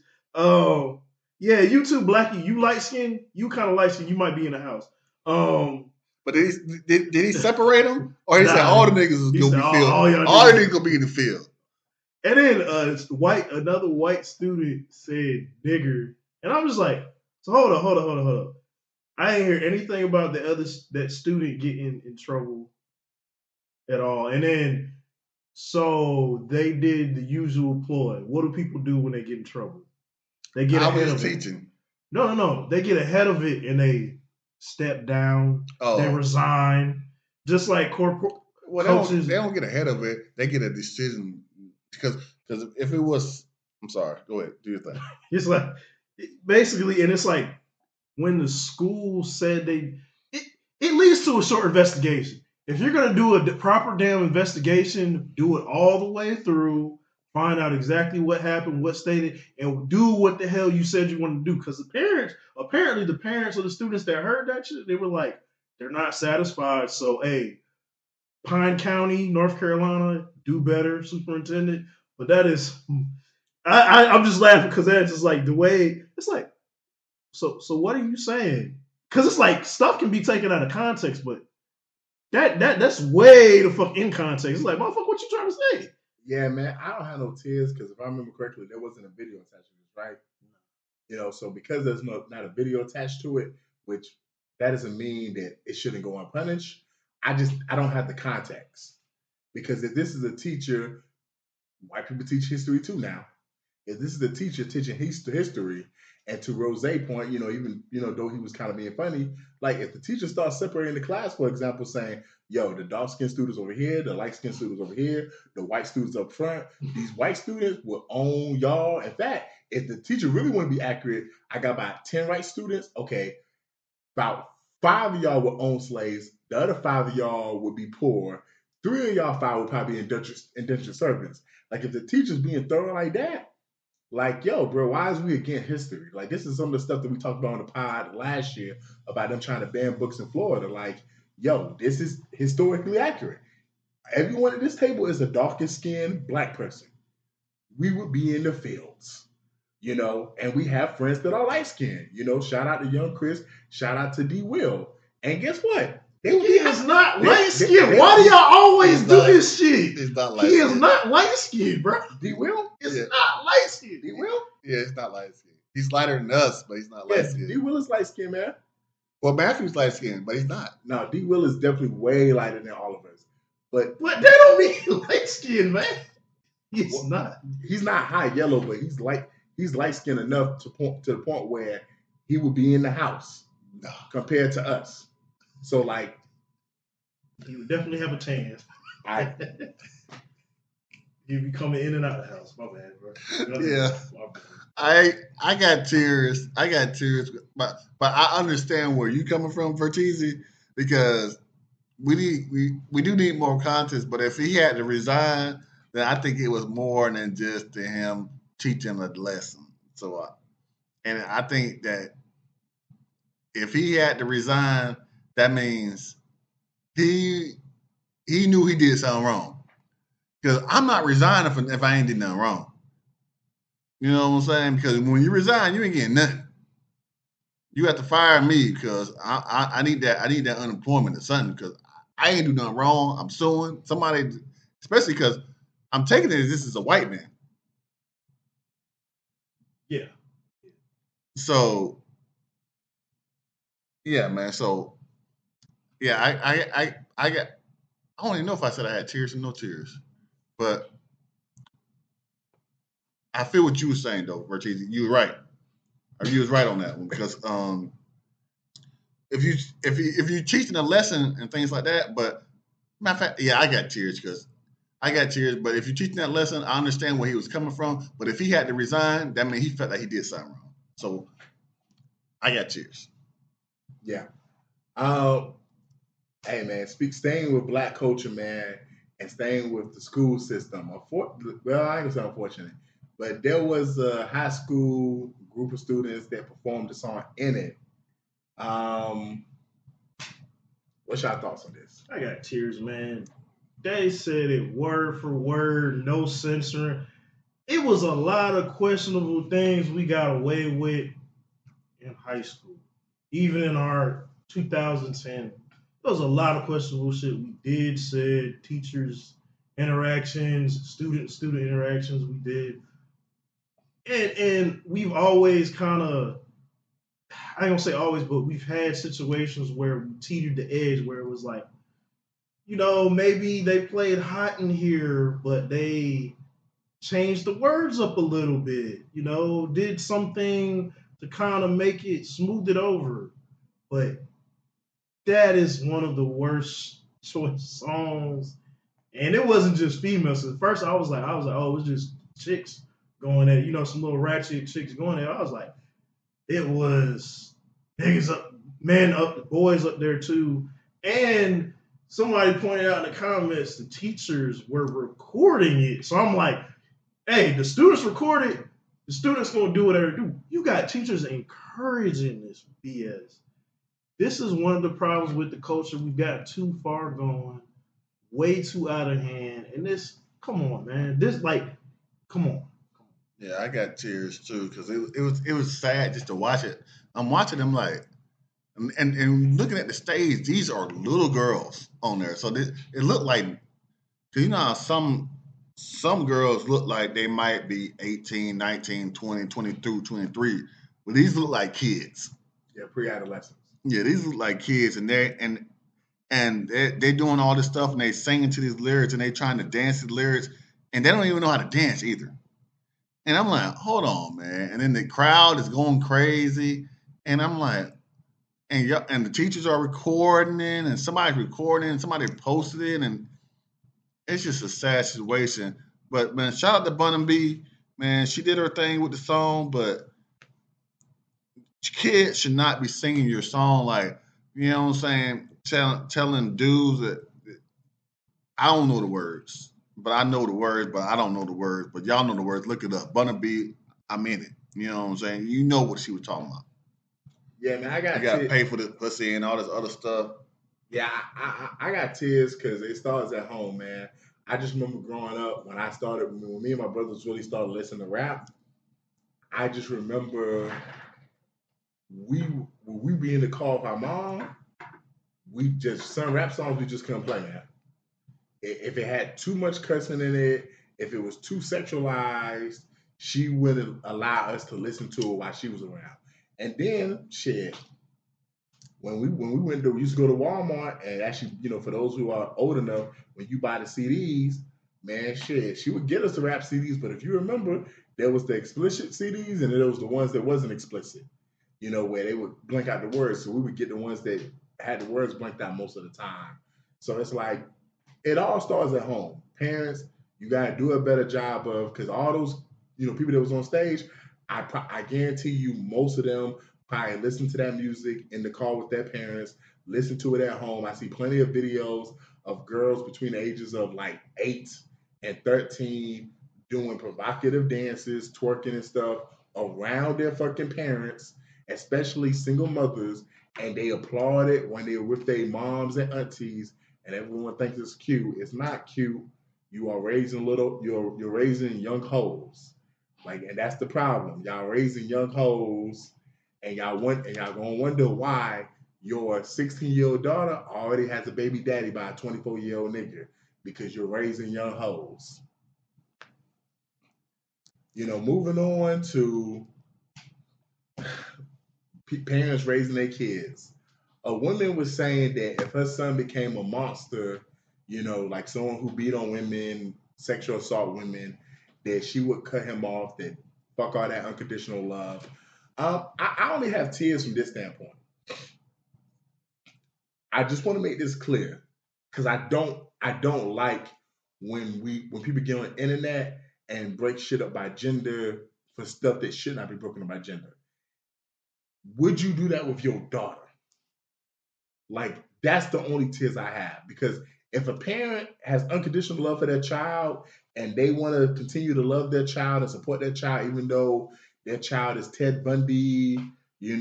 Yeah, you too, Blackie. You light skin. You kind of light skin. You might be in the house. But did he separate them, or he said all the niggas is gonna be field? All the niggas gonna be in the field. And then another white student said nigger, and I'm just like, so hold on. I ain't hear anything about that student getting in trouble at all. And then, so they did the usual ploy. What do people do when they get in trouble? They get ahead of it. No. They get ahead of it and they step down. Oh. They resign. Just like corporate coaches. They don't get ahead of it. They get a decision because if it was, I'm sorry. Go ahead. Do your thing. It's like basically, and it's like when the school said it leads to a short investigation. If you're gonna do a proper damn investigation, do it all the way through. Find out exactly what happened, what stated, and do what the hell you said you want to do. Because apparently the parents of the students that heard that shit, they were like, they're not satisfied. So, hey, Pine County, North Carolina, do better, superintendent. But that is, I'm just laughing because that's just like the way, it's like, so what are you saying? Because it's like stuff can be taken out of context, but that's way the fuck in context. It's like, motherfucker, what you trying to say? Yeah, man, I don't have no tears because if I remember correctly, there wasn't a video attached to this, right? So because there's not a video attached to it, which that doesn't mean that it shouldn't go unpunished. I don't have the context because if this is a teacher, white people teach history too now. If this is the teacher teaching history, and to Rose's point, even though he was kind of being funny, like if the teacher starts separating the class, for example, saying, "Yo, the dark skinned students over here, the light skinned students over here, the white students up front. These white students will own y'all." In fact, if the teacher really want to be accurate, I got about 10 white students. Okay, about 5 of y'all will own slaves. The other 5 of y'all will be poor. 3 of y'all 5 will probably be indentured servants. Like if the teacher's being thorough like that. Like, yo, bro, why is we against history? Like, this is some of the stuff that we talked about on the pod last year about them trying to ban books in Florida. Like, yo, this is historically accurate. Everyone at this table is a darker skinned black person. We would be in the fields, and we have friends that are light skinned. Shout out to Young Chris, shout out to D Will. And guess what? He is not light skinned. Why do y'all always do this shit? He's not light skinned. He skinned. is not light skinned, bro. D Will? It's not light skinned. D Will? Yeah, he's not light skinned. He's lighter than us, but he's not light skinned. D Will is light skinned, man. Well, Matthew's light skinned, but he's not. No, D Will is definitely way lighter than all of us. But that don't mean light skinned, man. He's not. He's not high yellow, but he's light skinned enough to the point where he would be in the house compared to us. So like, he would definitely have a tan. He'd be coming in and out of the house. My bad, bro. Yeah. I got tears. But I understand where you coming from, Vertizi, because we do need more context. But if he had to resign, then I think it was more than just him teaching a lesson. So, and I think that if he had to resign, that means he knew he did something wrong. Because I'm not resigning if I ain't did nothing wrong. You know what I'm saying? Because when you resign, you ain't getting nothing. You have to fire me because I need that unemployment or something because I ain't do nothing wrong. I'm suing somebody, especially because I'm taking it as this is a white man. Yeah. So, yeah, man. So, yeah, I don't even know if I said I had tears or no tears, but I feel what you were saying though, Vertizi. You were right. You was right on that one because if you teaching a lesson and things like that, but matter of fact, yeah, I got tears. But if you're teaching that lesson, I understand where he was coming from. But if he had to resign, that means he felt like he did something wrong. So I got tears. Yeah. Hey man, staying with black culture, man, and staying with the school system. Well, I ain't gonna say unfortunate, but there was a high school group of students that performed the song "Innit." What's your thoughts on this? I got tears, man. They said it word for word, no censoring. It was a lot of questionable things we got away with in high school. Even in our 2010, there was a lot of questionable shit we did, said, teachers interactions, student interactions we did. And we've always kind of, I ain't gonna say always, but we've had situations where we teetered the edge where it was like, maybe they played hot in here, but they changed the words up a little bit, did something to kind of make it smooth it over. But that is one of the worst choice songs. And it wasn't just females. At first I was like, oh, it's just chicks going at, some little ratchet chicks going there. I was like, it was niggas up, men up, boys up there too. And somebody pointed out in the comments the teachers were recording it. So I'm like, hey, the students recorded, the students gonna do whatever they do. You got teachers encouraging this BS. This is one of the problems with the culture. We've got too far gone, way too out of hand. And this, come on, man. Come on. Yeah, I got tears too because it was sad just to watch it. I'm watching them like, and looking at the stage. These are little girls on there, so it looked like, because how some girls look like they might be 18, 19, 20, 22, 23, but these look like kids. Yeah, pre-adolescents. Yeah, these look like kids, and they're doing all this stuff, and they singing to these lyrics, and they trying to dance to the lyrics, and they don't even know how to dance either. And I'm like, hold on, man. And then the crowd is going crazy. And I'm like, and the teachers are recording it, and somebody's recording, and somebody posted it, and it's just a sad situation. But man, shout out to Bunna B. Man, she did her thing with the song, but kids should not be singing your song like, you know what I'm saying, telling dudes that I don't know the words, but I know the words, but I don't know the words. But y'all know the words. Look it up. Bunna B, I'm in it. You know what I'm saying? You know what she was talking about. Yeah, man, You got to pay for the pussy and all this other stuff. Yeah, I got tears because it starts at home, man. I just remember growing up when me and my brothers really started listening to rap. I just remember when we be in the car with our mom, some rap songs we just couldn't play, man. If it had too much cussing in it, if it was too sexualized, she wouldn't allow us to listen to it while she was around. And then shit, when we used to go to Walmart, and actually, for those who are old enough, when you buy the CDs, man, shit, she would get us the rap CDs, but if you remember, there was the explicit CDs and there was the ones that wasn't explicit, where they would blank out the words. So we would get the ones that had the words blanked out most of the time. So it's like, it all starts at home. Parents, you got to do a better job of, because all those, people that was on stage, I guarantee you most of them probably listen to that music in the car with their parents, listen to it at home. I see plenty of videos of girls between the ages of like 8 and 13 doing provocative dances, twerking and stuff around their fucking parents, especially single mothers, and they applaud it when they're with their moms and aunties, and everyone thinks it's cute. It's not cute. You are raising you're raising young hoes. And that's the problem. Y'all raising young hoes, and y'all gonna wonder why your 16-year-old daughter already has a baby daddy by a 24-year-old nigga, because you're raising young hoes. Moving on to parents raising their kids. A woman was saying that if her son became a monster, like someone who beat on women, sexual assault women, that she would cut him off, that fuck all that unconditional love. I only have tears from this standpoint. I just want to make this clear, because I don't like when people get on the internet and break shit up by gender for stuff that should not be broken up by gender. Would you do that with your daughter? That's the only tears I have, because if a parent has unconditional love for their child and they want to continue to love their child and support their child, even though their child is Ted Bundy,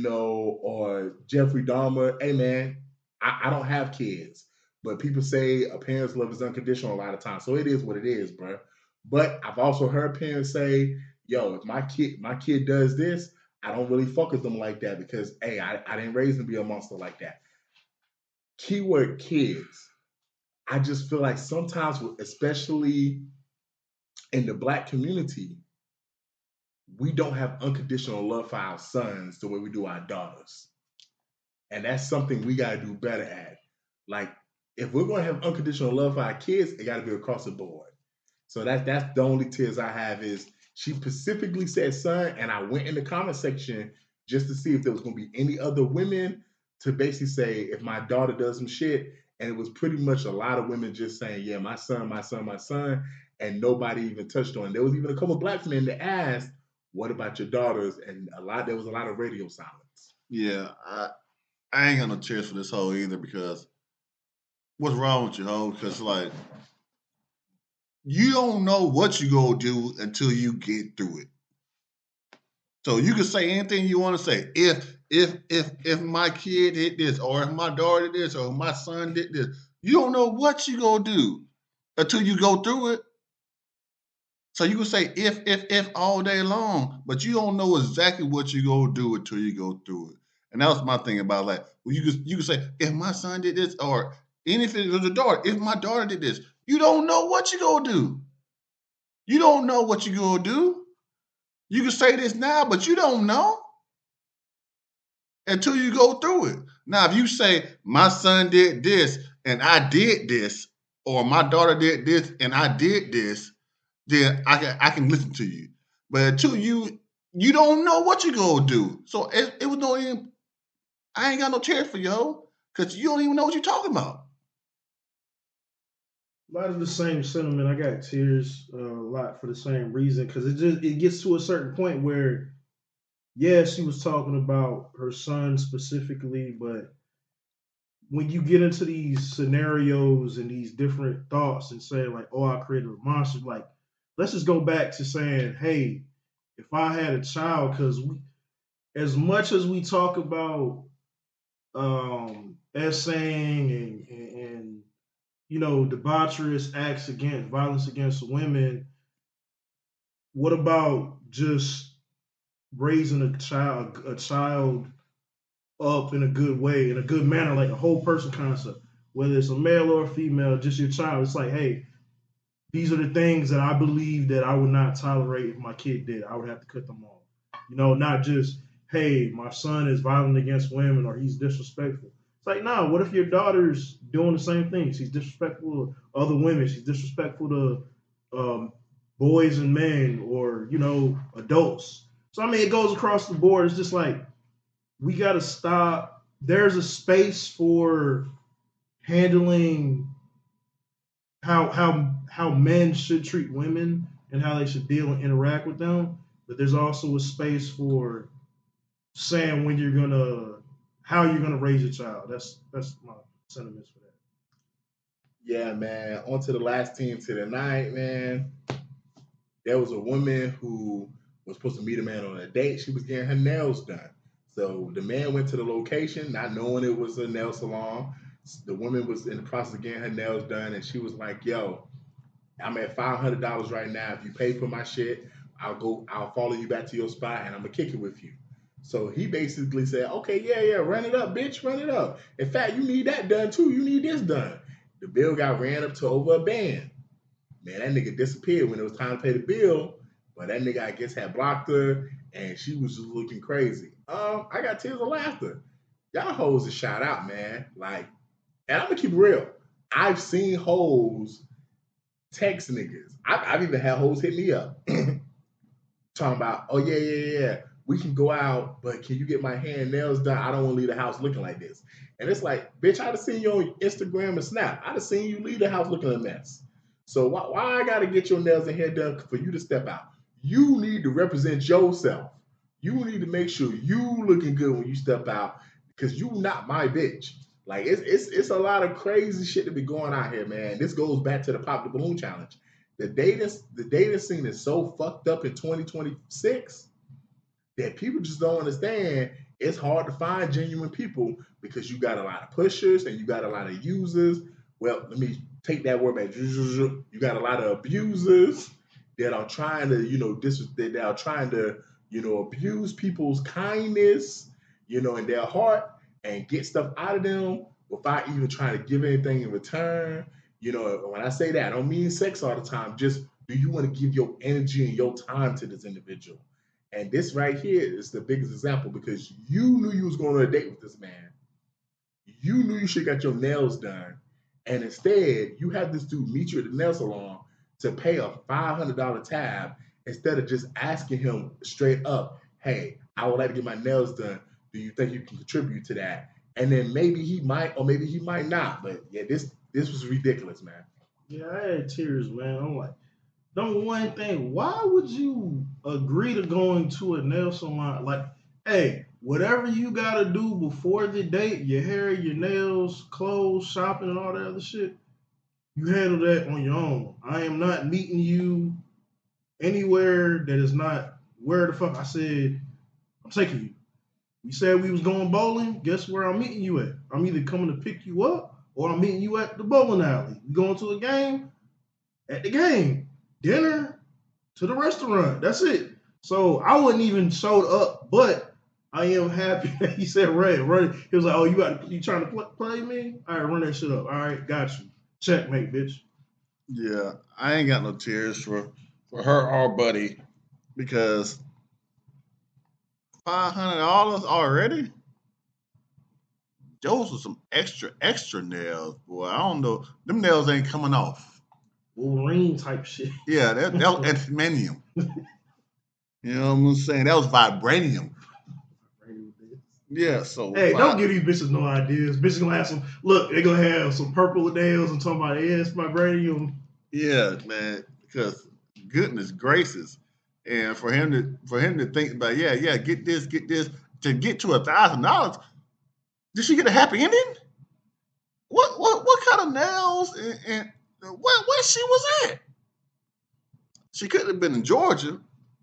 or Jeffrey Dahmer, hey man, I don't have kids, but people say a parent's love is unconditional a lot of times. So it is what it is, bro. But I've also heard parents say, yo, if my kid does this, I don't really fuck with them like that, because, hey, I didn't raise them to be a monster like that. Keyword kids. I just feel like sometimes, especially in the Black community, we don't have unconditional love for our sons the way we do our daughters. And that's something we got to do better at. If we're going to have unconditional love for our kids, it got to be across the board. So that's the only tears I have is she specifically said son, and I went in the comment section just to see if there was going to be any other women to basically say if my daughter does some shit, and it was pretty much a lot of women just saying, yeah, my son, my son, my son, and nobody even touched on it. There was even a couple of Black men that asked, what about your daughters? And there was a lot of radio silence. Yeah, I ain't got no tears for this hoe either, because what's wrong with you, hoe? Because you don't know what you gonna do until you get through it. So you can say anything you want to say. If my kid did this, or if my daughter did this, or if my son did this, you don't know what you gonna do until you go through it. So you can say if all day long, but you don't know exactly what you gonna do until you go through it. And that was my thing about you can say if my son did this, or even if it was a daughter, if my daughter did this, you don't know what you gonna do. You don't know what you gonna do. You can say this now, but you don't know until you go through it. Now, if you say my son did this and I did this, or my daughter did this and I did this, then I can listen to you. But two, you don't know what you're gonna do. So it was no even. I ain't got no tears for you, because you don't even know what you're talking about. A lot of the same sentiment. I got tears a lot for the same reason, because it gets to a certain point where, yeah, she was talking about her son specifically, but when you get into these scenarios and these different thoughts and say like, oh, I created a monster, like, let's just go back to saying, hey, if I had a child, because as much as we talk about essaying and debaucherous acts against violence against women, what about just raising a child up in a good way, in a good manner, like a whole person concept, whether it's a male or a female, just your child. It's like, hey, these are the things that I believe that I would not tolerate if my kid did. I would have to cut them off. Not just, hey, my son is violent against women or he's disrespectful. It's like, no, what if your daughter's doing the same thing? She's disrespectful to other women. She's disrespectful to boys and men or, adults. So, I mean, it goes across the board. It's just like, we got to stop. There's a space for handling how men should treat women and how they should deal and interact with them. But there's also a space for saying how you're gonna raise your child. That's my sentiments for that. Yeah, man. On to the last team to the night, man. There was a woman who was supposed to meet a man on a date. She was getting her nails done. So the man went to the location, not knowing it was a nail salon. The woman was in the process of getting her nails done, and she was like, yo, I'm at $500 right now. If you pay for my shit, I'll follow you back to your spot, and I'm going to kick it with you. So he basically said, okay, yeah, run it up, bitch, run it up. In fact, you need that done, too. You need this done. The bill got ran up to over a band. Man, that nigga disappeared when it was time to pay the bill, but that nigga, I guess, had blocked her, and she was just looking crazy. I got tears of laughter. Y'all hoes a shout out, man. Like, and I'm gonna keep it real. I've seen hoes text niggas. I've even had hoes hit me up talking about, oh yeah, we can go out, but can you get my hair and nails done? I don't want to leave the house looking like this. And it's like, bitch, I'd have seen you on Instagram and Snap. I'd have seen you leave the house looking a mess. So why I gotta get your nails and hair done for you to step out? You need to represent yourself. You need to make sure you looking good when you step out, because you not my bitch. Like, it's a lot of crazy shit to be going out here, man. This goes back to the Pop the Balloon Challenge. The dating scene is so fucked up in 2026 that people just don't understand. It's hard to find genuine people because you got a lot of pushers and you got a lot of users. Well, let me take that word back. You got a lot of abusers that are trying to, abuse people's kindness, in their heart, and get stuff out of them without even trying to give anything in return. When I say that, I don't mean sex all the time. Just, do you want to give your energy and your time to this individual? And this right here is the biggest example, because you knew you was going on a date with this man. You knew you should have got your nails done. And instead, you have this dude meet you at the nail salon to pay a $500 tab instead of just asking him straight up, hey, I would like to get my nails done. Do you think you can contribute to that? And then maybe he might, or maybe he might not. But yeah, this was ridiculous, man. Yeah, I had tears, man. I'm like, number one thing, why would you agree to going to a nail salon? Like, hey, whatever you gotta do before the date, your hair, your nails, clothes, shopping, and all that other shit, you handle that on your own. I am not meeting you anywhere that is not where the fuck I said I'm taking you. You said we was going bowling. Guess where I'm meeting you at? I'm either coming to pick you up or I'm meeting you at the bowling alley. You going to a game? At the game. Dinner to the restaurant. That's it. So I wouldn't even showed up, but I am happy that he said run. He was like, oh, you trying to play me? All right, run that shit up. All right, got you. Checkmate, bitch. Yeah, I ain't got no tears for her or Buddy, because $500 already? Those are some extra nails, boy. I don't know. Them nails ain't coming off. Wolverine type shit. Yeah, that was adamantium. You know what I'm saying? That was vibranium. Yeah, so hey, don't give these bitches no ideas. Bitches gonna have some. Look, they gonna have some purple nails and talking about it's vibranium. Yeah, man, because goodness gracious, and for him to think about get this to get to $1,000. Did she get a happy ending? What kind of nails and where she was at? She could have been in Georgia,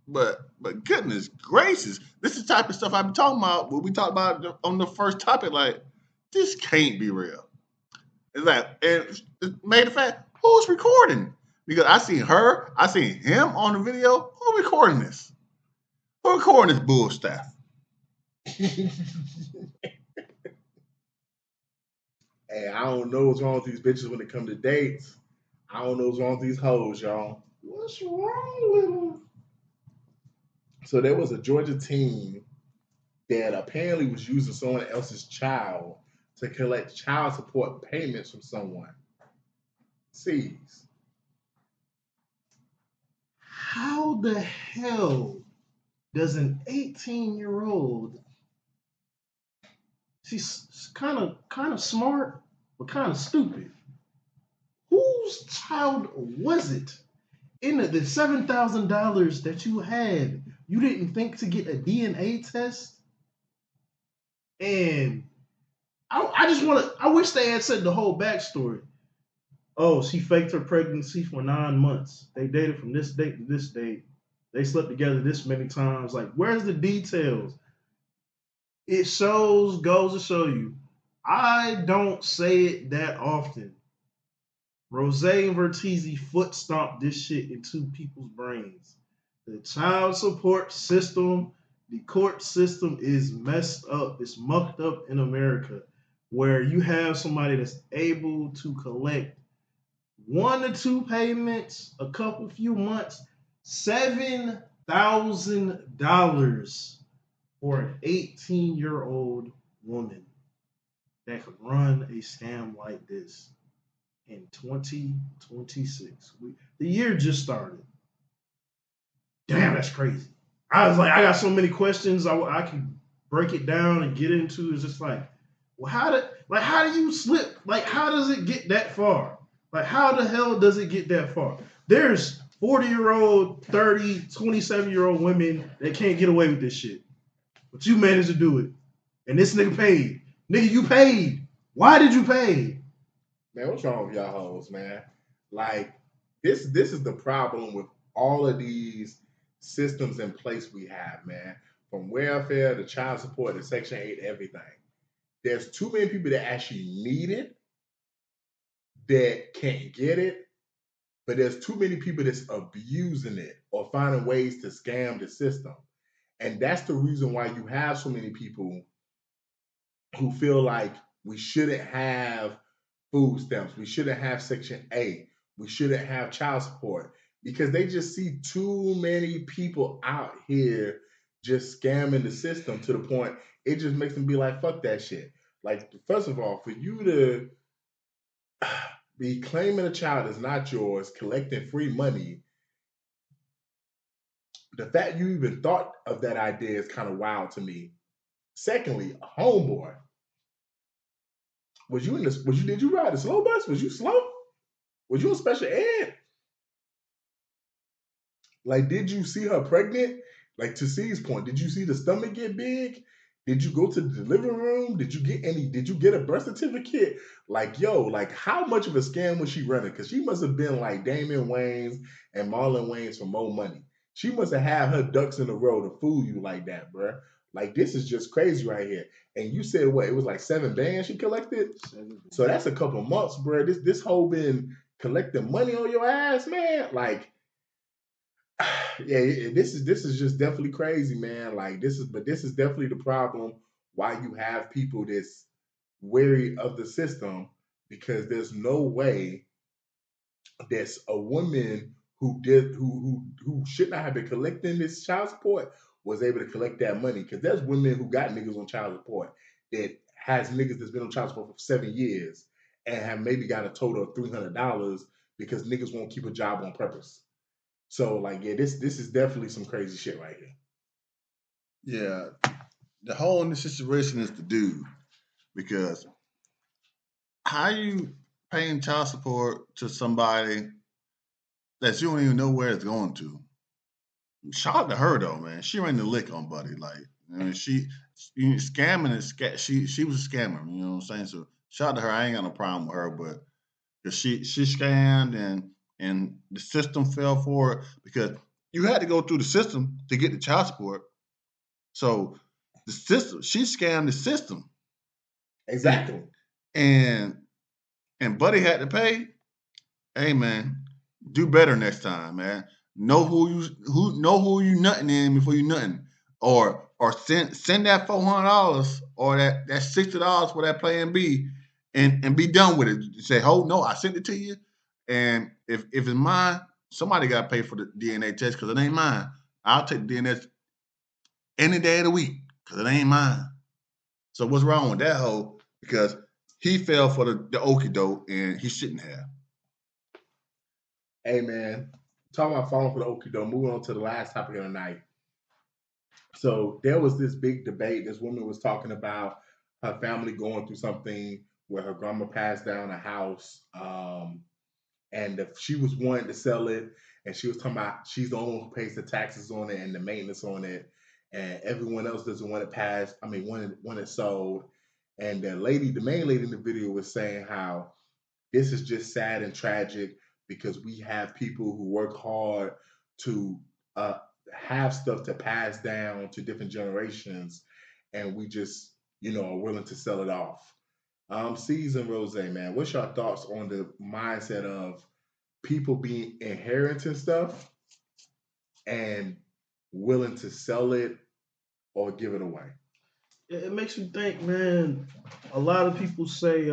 but goodness gracious, this is the type of stuff I be talking about when we talk about on the first topic. Like, this can't be real. It's like, and made the fact, who's recording? Because I seen her, I seen him on the video. Who recording this? Who recording this bull stuff? Hey, I don't know what's wrong with these bitches when it come to dates. I don't know what's wrong with these hoes, y'all. What's wrong with them? So there was a Georgia teen that apparently was using someone else's child to collect child support payments from someone. Sees. How the hell does an 18-year-old? She's kind of smart, but kind of stupid. Whose child was it? In the $7,000 that you had, you didn't think to get a DNA test? And I wish they had said the whole backstory. Oh, she faked her pregnancy for 9 months. They dated from this date to this date. They slept together this many times. Like, where's the details? It goes to show you. I don't say it that often. Rose and Vertizi foot stomped this shit into people's brains. The child support system, the court system is messed up. It's mucked up in America, where you have somebody that's able to collect 1 or 2 payments, a few months, $7,000 for an 18-year-old woman that could run a scam like this in 2026. The year just started. Damn, that's crazy. I was like, I got so many questions I can break it down and get into. It's just like, well, how do you slip? Like, how does it get that far? Like, how the hell does it get that far? There's 40-year-old, 30, 27-year-old women that can't get away with this shit. But you managed to do it. And this nigga paid. Nigga, you paid. Why did you pay? Man, what's wrong with y'all hoes, man? Like, this is the problem with all of these systems in place we have, man. From welfare to child support to Section 8, everything. There's too many people that actually need it that can't get it, but there's too many people that's abusing it or finding ways to scam the system. And that's the reason why you have so many people who feel like we shouldn't have food stamps, we shouldn't have Section 8, we shouldn't have child support, because they just see too many people out here just scamming the system to the point it just makes them be like, fuck that shit. Like, first of all, for you to be claiming a child is not yours, collecting free money, the fact you even thought of that idea is kind of wild to me. Secondly, a homeboy. Did you ride the slow bus? Was you slow? Was you a special ed? Like, did you see her pregnant? Like, to C's point, did you see the stomach get big? Did you go to the delivery room? Did you get a birth certificate? Like, yo, like, how much of a scam was she running? Because she must have been like Damian Wayans and Marlon Wayans for more money. She must have had her ducks in a row to fool you like that, bruh. Like, this is just crazy right here. And you said what? It was like 7 bands she collected? So that's a couple months, bruh. This whole been collecting money on your ass, man. Like, yeah, this is just definitely crazy, man. Like, this is definitely the problem why you have people that's wary of the system, because there's no way there's a woman who should not have been collecting this child support was able to collect that money. Because there's women who got niggas on child support that has niggas that's been on child support for 7 years and have maybe got a total of $300 because niggas won't keep a job on purpose. So like, yeah, this is definitely some crazy shit right here. Yeah, the whole in this situation is the dude, because how you paying child support to somebody that you don't even know where it's going to? Shout out to her though, man. She ran the lick on Buddy. Like, I mean, scamming is she was a scammer. You know what I'm saying? So shout out to her. I ain't got no problem with her, but because she scammed and the system fell for it, because you had to go through the system to get the child support. So the system, she scammed the system. Exactly. And Buddy had to pay. Hey man, do better next time, man. Know who you nutting in before you nutting, or send that $400 or that $60 for that Plan B, and be done with it. Say, oh no, I sent it to you, and if it's mine, somebody got to pay for the DNA test because it ain't mine. I'll take the DNA any day of the week because it ain't mine. So what's wrong with that hoe? Because he fell for the okie doke and he shouldn't have. Hey man, talking about falling for the okie doke, moving on to the last topic of the night. So there was this big debate. This woman was talking about her family going through something where her grandma passed down a house, and she was wanting to sell it, and she was talking about she's the only one who pays the taxes on it and the maintenance on it, and everyone else doesn't want it passed. I mean, want it sold. And the main lady in the video was saying how this is just sad and tragic because we have people who work hard to have stuff to pass down to different generations, and we just, are willing to sell it off. Season Rose, man, what's your thoughts on the mindset of people being inheriting stuff and willing to sell it or give it away? It makes me think, man. A lot of people say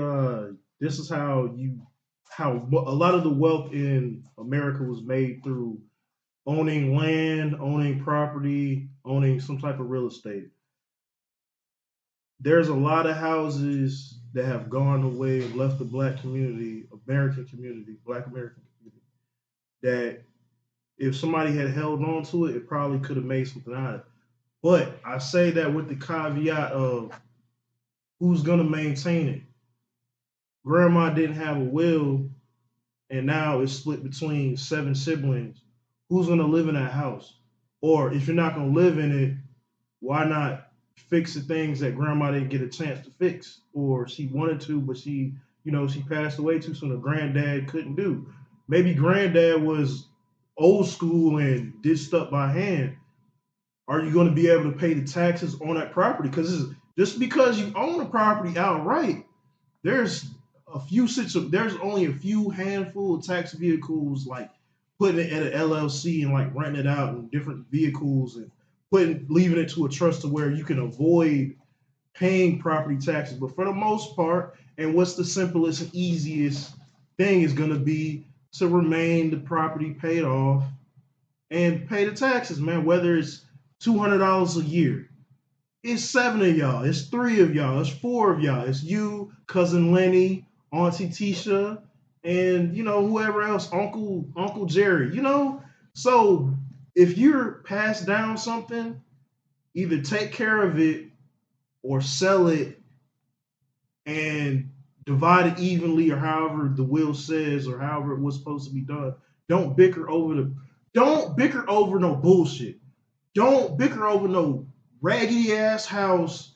this is how a lot of the wealth in America was made through owning land, owning property, owning some type of real estate. There's a lot of houses that have gone away and left the Black American community, that if somebody had held on to it, it probably could have made something out of it. But I say that with the caveat of who's going to maintain it. Grandma didn't have a will, and now it's split between 7 siblings. Who's going to live in that house? Or if you're not going to live in it, why not fix the things that grandma didn't get a chance to fix? Or she wanted to, but she passed away too soon. Her granddad couldn't do. Maybe granddad was old school and did stuff by hand. Are you going to be able to pay the taxes on that property? Because just because you own a property outright, there's only a few handful of tax vehicles, like putting it at an LLC and like renting it out in different vehicles and leaving it to a trust to where you can avoid paying property taxes. But for the most part, and what's the simplest and easiest thing is going to be to remain the property paid off and pay the taxes, man. Whether it's $200 a year, it's 7 of y'all, it's 3 of y'all, it's 4 of y'all, it's you, cousin Lenny, Auntie Tisha, and whoever else, Uncle Jerry, So if you're passed down something, either take care of it or sell it and divide it evenly, or however the will says, or however it was supposed to be done. Don't bicker over no bullshit. Don't bicker over no raggedy ass house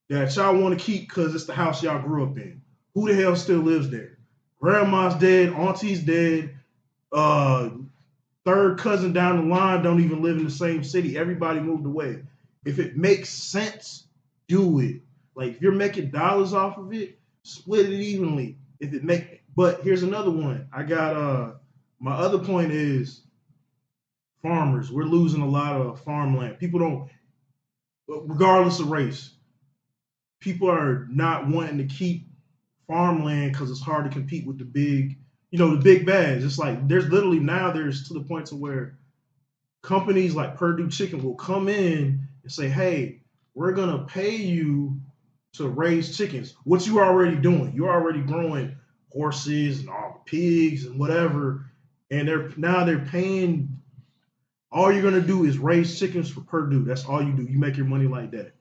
that y'all want to keep because it's the house y'all grew up in. Who the hell still lives there? Grandma's dead, auntie's dead, third cousin down the line don't even live in the same city. Everybody moved away. If it makes sense, do it. Like if you're making dollars off of it, split it evenly. But here's another one. I got my other point is farmers. We're losing a lot of farmland. People don't, regardless of race, people are not wanting to keep farmland because it's hard to compete with the big bags. It's like there's to the point to where companies like Purdue Chicken will come in and say, hey, we're going to pay you to raise chickens. What you already doing? You're already growing horses and all pigs and whatever. And they're paying all you're gonna do is raise chickens for Purdue. That's all you do. You make your money like that.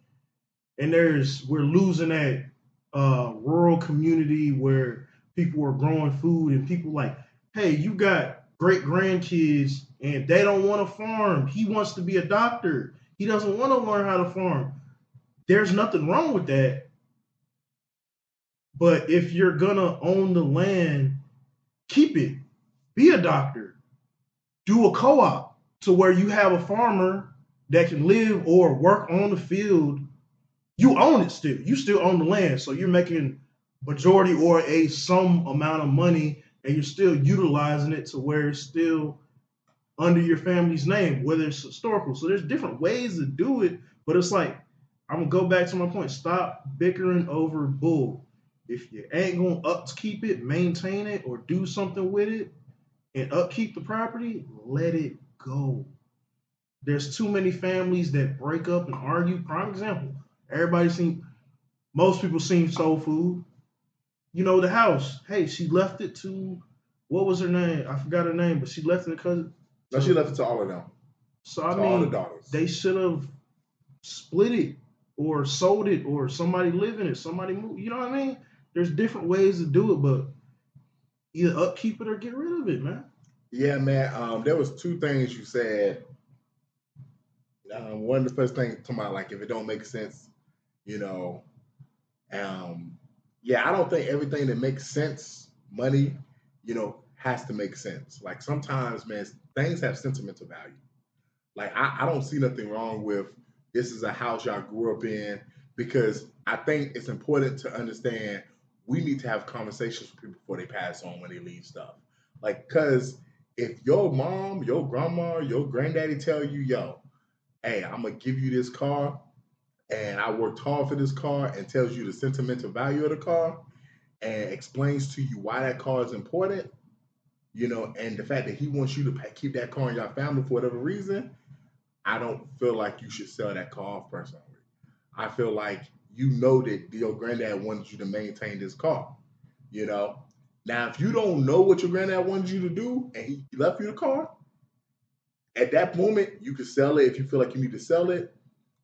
And we're losing that rural community where people are growing food and people like, hey, you got great grandkids and they don't want to farm. He wants to be a doctor. He doesn't want to learn how to farm. There's nothing wrong with that. But if you're gonna own the land, keep it. Be a doctor. Do a co-op to where you have a farmer that can live or work on the field. You own it still. You still own the land. So you're making majority or some amount of money and you're still utilizing it to where it's still under your family's name, whether it's historical. So there's different ways to do it, but it's like, I'm gonna go back to my point. Stop bickering over bull. If you ain't gonna upkeep it, maintain it, or do something with it and upkeep the property, let it go. There's too many families that break up and argue. Prime example. Most people seen Soul Food. You know, the house. Hey, she left it to, what was her name? I forgot her name, but she left it because. No, she left it to all of them. So I mean, all the daughters. They should have split it or sold it or somebody live in it. Somebody move. You know what I mean? There's different ways to do it, but either upkeep it or get rid of it, man. Yeah, man. There was two things you said. One of the first things talking about, like, if it don't make sense, you know, yeah, I don't think everything that makes sense, money, you know, has to make sense. Like sometimes, man, things have sentimental value. Like I don't see nothing wrong with this is a house y'all grew up in, because I think it's important to understand we need to have conversations with people before they pass on when they leave stuff. Like, cause if your mom, your grandma, your granddaddy tell you, yo, hey, I'm gonna give you this car and I worked hard for this car, and tells you the sentimental value of the car and explains to you why that car is important, you know, and the fact that he wants you to keep that car in your family for whatever reason, I don't feel like you should sell that car off personally. I feel like you know that your granddad wanted you to maintain this car, you know. Now, if you don't know what your granddad wanted you to do and he left you the car, at that moment, you can sell it if you feel like you need to sell it,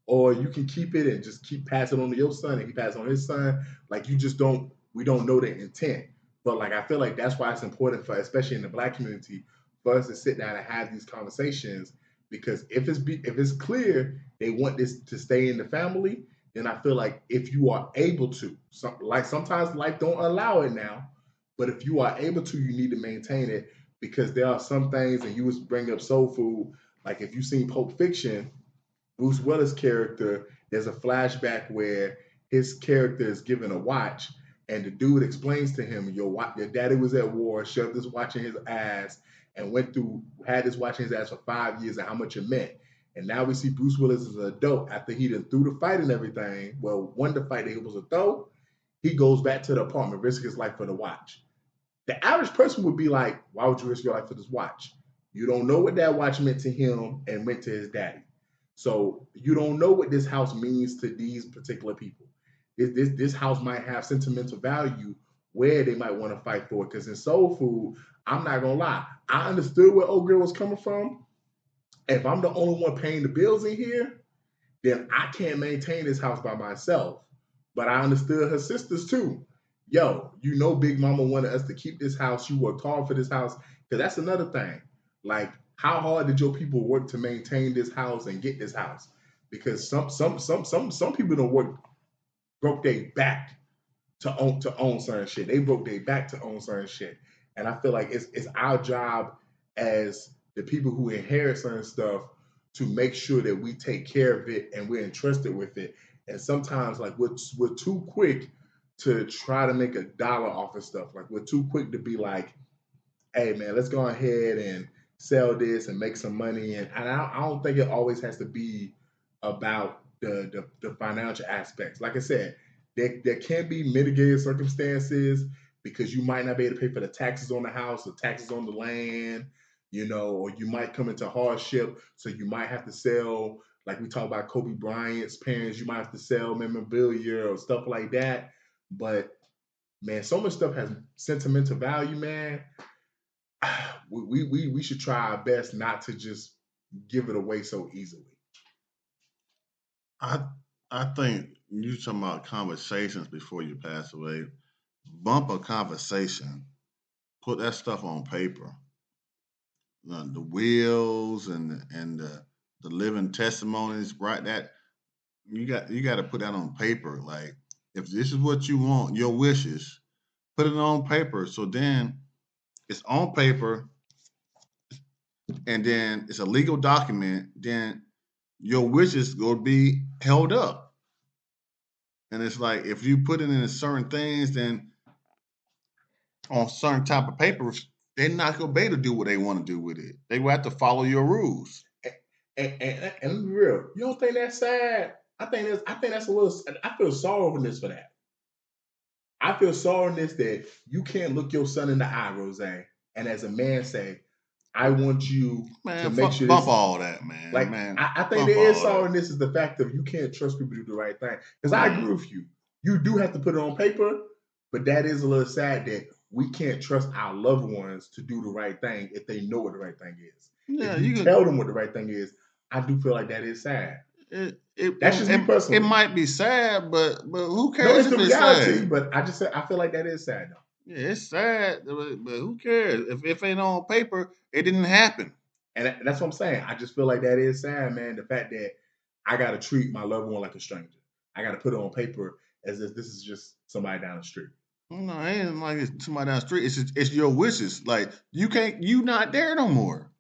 or you can keep it and just keep passing it on to your son and he passes on his son. Like we don't know the intent. But like, I feel like that's why it's important for, especially in the Black community, for us to sit down and have these conversations, because if it's clear they want this to stay in the family, then I feel like if you are able to, sometimes life don't allow it now, but if you are able to, you need to maintain it, because there are some things, and you was bring up Soul Food, like if you've seen Pulp Fiction, Bruce Willis' character, there's a flashback where his character is given a watch, and the dude explains to him, your daddy was at war, shoved this watch in his ass, and had this watch in his ass for 5 years, and how much it meant. And now we see Bruce Willis as an adult after he done threw the fight and everything. Well, won the fight that he was a throw. He goes back to the apartment, risk his life for the watch. The average person would be like, why would you risk your life for this watch? You don't know what that watch meant to him and meant to his daddy. So you don't know what this house means to these particular people. This house might have sentimental value where they might want to fight for it. Because in Soul Food, I'm not going to lie, I understood where old girl was coming from. If I'm the only one paying the bills in here, then I can't maintain this house by myself. But I understood her sisters too. Yo, you know Big Mama wanted us to keep this house. You worked hard for this house. Because that's another thing. Like, how hard did your people work to maintain this house and get this house? Because some people don't broke their back to own certain shit. They broke their back to own certain shit. And I feel like it's our job as the people who inherit certain stuff to make sure that we take care of it and we're entrusted with it. And sometimes, like, we're too quick to try to make a dollar off of stuff. Like, we're too quick to be like, hey, man, let's go ahead and sell this and make some money. And I don't think it always has to be about the financial aspects. Like I said, there can be mitigated circumstances, because you might not be able to pay for the taxes on the house or taxes on the land, you know, or you might come into hardship. So you might have to sell, like we talk about Kobe Bryant's parents, you might have to sell memorabilia or stuff like that. But man, so much stuff has sentimental value, man. We should try our best not to just give it away so easily. I think you talking about conversations before you pass away. Bump a conversation. Put that stuff on paper. The wills and the living testimonies, right? That you got to put that on paper. Like, if this is what you want, your wishes, put it on paper. So then it's on paper, and then it's a legal document. Then your wishes will be held up. And it's like, if you put it in certain things, then on certain type of papers, they're not gonna be able to do what they want to do with it. They will have to follow your rules. And let me be real. You don't think that's sad? I think that's a little. I feel sorrowfulness for that. I feel sorrowfulness that you can't look your son in the eye, Rose, and as a man say, I want you to make sure bump all that, man. Like, man, I think there is sorrowfulness is the fact of you can't trust people to do the right thing. Because I agree with you. You do have to put it on paper, but that is a little sad that we can't trust our loved ones to do the right thing if they know what the right thing is. Yeah, if you tell them what the right thing is, I do feel like that is sad. That's just me personally. It might be sad, but who cares? No, it's the reality. Sad? But I feel like that is sad though. Yeah, it's sad, but who cares? If it ain't on paper, it didn't happen. And that's what I'm saying. I just feel like that is sad, man. The fact that I got to treat my loved one like a stranger. I got to put it on paper as if this is just somebody down the street. No, it ain't like it's somebody down the street. It's your wishes. Like, you not there no more.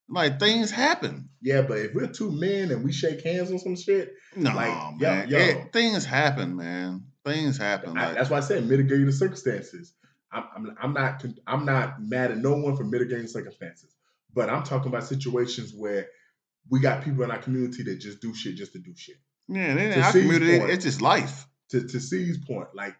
Like, things happen. Yeah, but if we're two men and we shake hands on some shit, no, like, man, things happen, man. Things happen. That's why I said mitigating the circumstances. I'm not mad at no one for mitigating circumstances, but I'm talking about situations where we got people in our community that just do shit just to do shit. Yeah, in our community, it's just life. To C's point, like,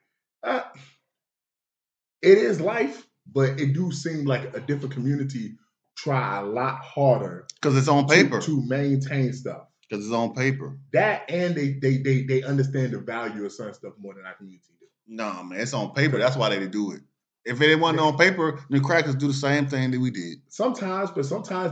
it is life, but it do seem like a different community try a lot harder because it's on paper to maintain stuff. Because it's on paper. That and they understand the value of certain stuff more than our community do. No, man, it's on paper. That's why they do it. If it wasn't on paper, the crackers do the same thing that we did. Sometimes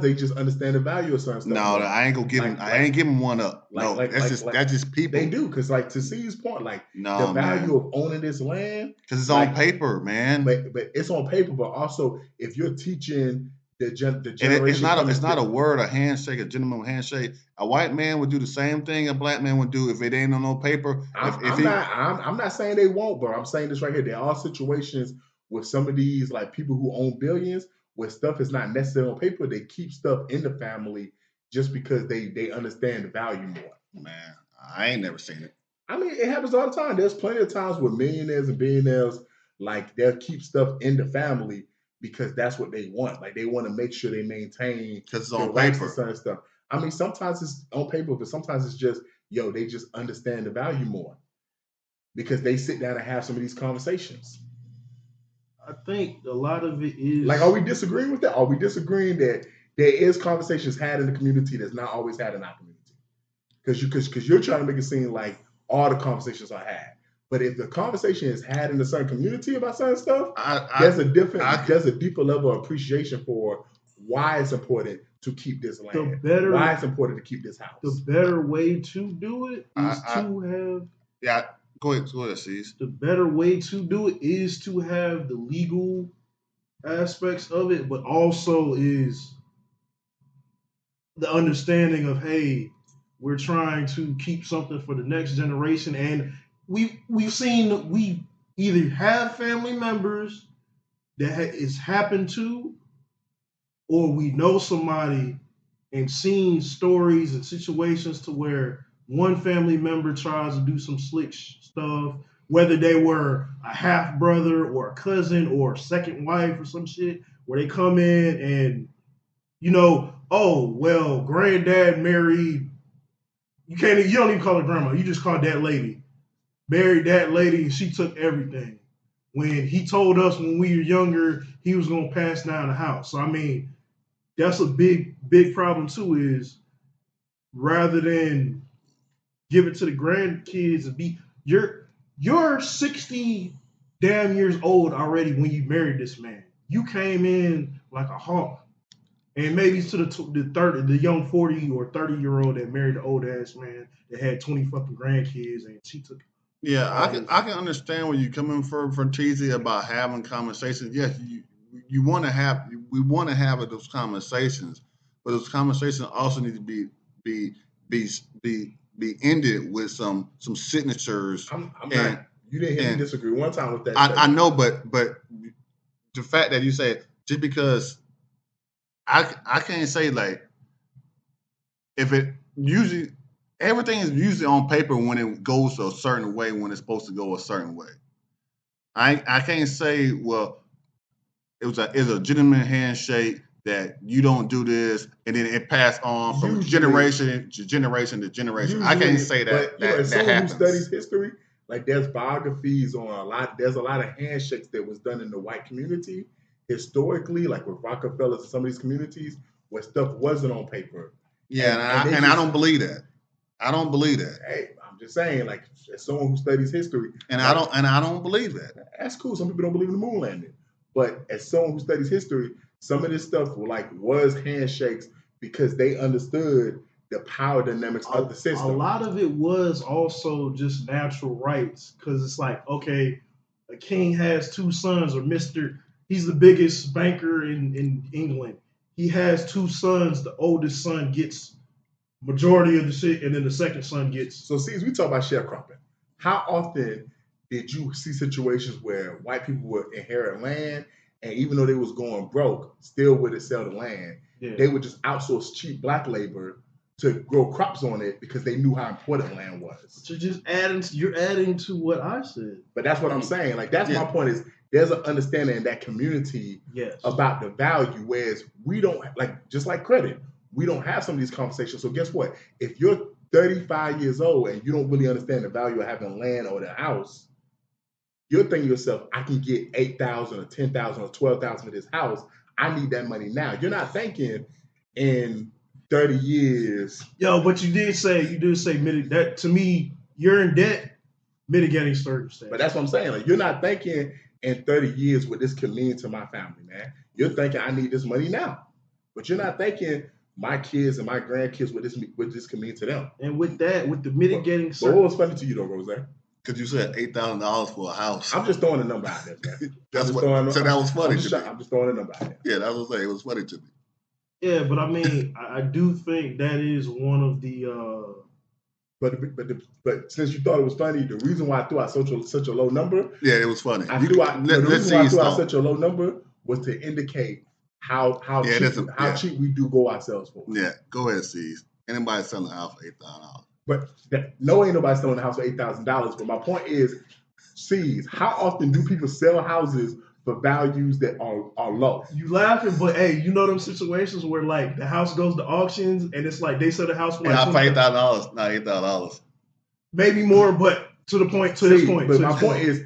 they just understand the value of certain stuff. No, I ain't gonna give them. I ain't giving one up. That's just people. They do, because like to C's point, the value of owning this land, because it's on paper, man. But it's on paper. But also, if you're teaching the generation, it's not a word, a handshake, a gentleman handshake. A white man would do the same thing a black man would do if it ain't on no paper. I'm not saying they won't, but I'm saying this right here. There are situations with some of these like people who own billions where stuff is not necessarily on paper. They keep stuff in the family just because they understand the value more. Man, I ain't never seen it. I mean, it happens all the time. There's plenty of times where millionaires and billionaires, like, they'll keep stuff in the family because that's what they want. Like, they want to make sure they maintain because it's on paper. Certain stuff. I mean, sometimes it's on paper, but sometimes it's just, they just understand the value more because they sit down and have some of these conversations. I think a lot of it is... Like, are we disagreeing with that? Are we disagreeing that there is conversations had in the community that's not always had in our community? Because you're trying to make it seem like all the conversations are had. But if the conversation is had in a certain community about certain stuff, there's a deeper level of appreciation for why it's important to keep this land. Why it's important to keep this house. The better way to do it is to have... Yeah, go ahead, C's. The better way to do it is to have the legal aspects of it, but also is the understanding of, hey, we're trying to keep something for the next generation. And we've seen, we either have family members that it's happened to, or we know somebody and seen stories and situations to where one family member tries to do some slick stuff, whether they were a half brother or a cousin or a second wife or some shit, where they come in and, oh, well, granddad married, you don't even call her grandma, you just call that lady. Married that lady and she took everything. When he told us when we were younger, he was going to pass down the house. So, I mean, that's a big, big problem too, is rather than give it to the grandkids and be, you're 60 damn years old already when you married this man. You came in like a hawk. And maybe to the young 40 or 30-year-old that married the old ass man that had 20 fucking grandkids and she took. Yeah, I can understand where you're coming from TZ about having conversations. Yes, we want to have those conversations, but those conversations also need to be ended with some signatures. I'm not. You didn't hear me disagree one time with that. I know, but the fact that you say just because I can't say like if it usually everything is usually on paper when it goes a certain way when it's supposed to go a certain way. I can't say well it's a gentleman handshake that you don't do this and then it passed on from generation to generation to generation. I can't say that. But as someone who studies history, like there's biographies on there's a lot of handshakes that was done in the white community historically, like with Rockefellers and some of these communities where stuff wasn't on paper. Yeah, and I don't believe that. I don't believe that. Hey, I'm just saying, like as someone who studies history, and like, I don't believe that. That's cool. Some people don't believe in the moon landing, but as someone who studies history, some of this stuff was handshakes because they understood the power dynamics of the system. A lot of it was also just natural rights because it's like, okay, a king has two sons, or he's the biggest banker in England. He has two sons. The oldest son gets majority of the shit, and then the second son gets. So, see, as we talk about sharecropping, how often did you see situations where white people would inherit land, and even though they was going broke, still wouldn't sell the land? Yeah. They would just outsource cheap black labor to grow crops on it because they knew how important land was. So you're adding to what I said. But that's what I'm saying. Like that's my point is there's an understanding in that community about the value, whereas we don't just like credit, we don't have some of these conversations. So guess what? If you're 35 years old and you don't really understand the value of having land or the house, you're thinking to yourself, I can get 8,000 or 10,000 or 12,000 for this house. I need that money now. You're not thinking in 30 years. Yo, but you did say that to me, you're in debt, mitigating circumstances. But that's what I'm saying. Like you're not thinking in 30 years what this could mean to my family, man. You're thinking I need this money now. But you're not thinking my kids and my grandkids what this could mean to them. And with that, with the mitigating circumstances. But what was funny to you though, Rose? Because you said $8,000 for a house. I'm just throwing a number out there, man. So that was funny. I'm just throwing a number out there. Yeah, that was it was funny to me. Yeah, but I mean, I do think that is one of the. But since you thought it was funny, the reason why I threw out such a low number. Yeah, it was funny. The reason why I threw out such a low number was to indicate how cheap we do go ourselves for. Yeah, go ahead, C's. Anybody selling a house for $8,000? But ain't nobody selling a house for $8,000. But my point is, C's, how often do people sell houses for values that are low? You laughing, but hey, you know them situations where like the house goes to auctions and it's like they sell the house for like $8,000, not $8,000. Maybe more, but to his point. But my point is,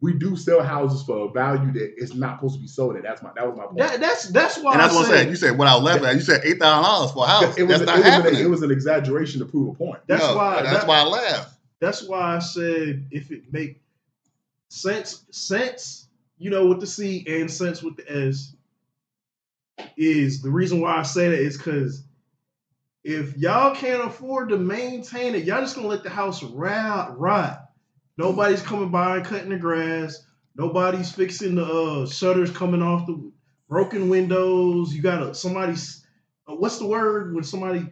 we do sell houses for a value that is not supposed to be sold at. That was my point. That's why. And that's what I said. You said what I was laughing at. You said $8,000 for a house. That's not happening. It was an exaggeration to prove a point. That's why I laughed. That's why I said if it make sense, you know, with the C and sense with the S, is the reason why I say that is because if y'all can't afford to maintain it, y'all just gonna let the house rot. Nobody's coming by and cutting the grass. Nobody's fixing the shutters coming off the broken windows. You got somebody's what's the word when somebody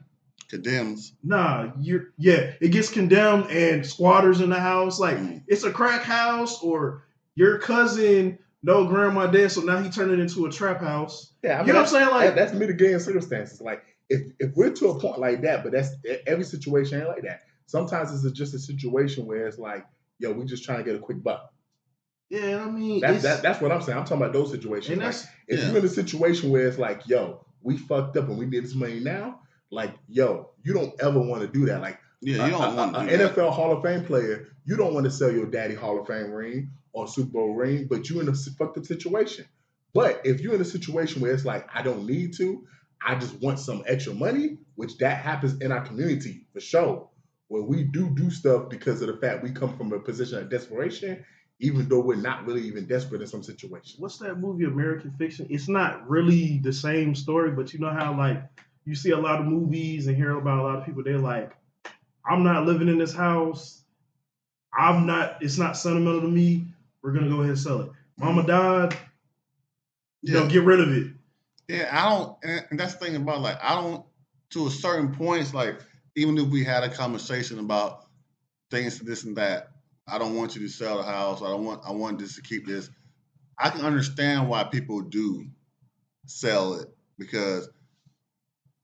condemns? Nah, it gets condemned and squatters in the house. Like it's a crack house or your cousin no grandma dead, so now he turned it into a trap house. Yeah, I mean, you know what I'm saying? Like that's mitigating circumstances. Like if we're to a point like that, but that's every situation ain't like that. Sometimes it's just a situation where it's like, yo, we just trying to get a quick buck. Yeah, I mean that's what I'm saying. I'm talking about those situations. Like, if you're in a situation where it's like, yo, we fucked up and we need this money now, like, yo, you don't ever want to do that. Like, you don't want an NFL Hall of Fame player, you don't want to sell your daddy Hall of Fame ring or Super Bowl ring, but you're in a fucked up situation. But if you're in a situation where it's like, I don't need to, I just want some extra money, which that happens in our community for sure. Where we do stuff because of the fact we come from a position of desperation, even though we're not really even desperate in some situations. What's that movie, American Fiction? It's not really the same story, but you know how like you see a lot of movies and hear about a lot of people. They're like, I'm not living in this house. It's not sentimental to me. We're gonna go ahead and sell it. Mama died. Get rid of it. Yeah, I don't, and that's the thing about like I don't. To a certain point, like even if we had a conversation about things, this and that, I don't want you to sell the house. I want this to keep this. I can understand why people do sell it because,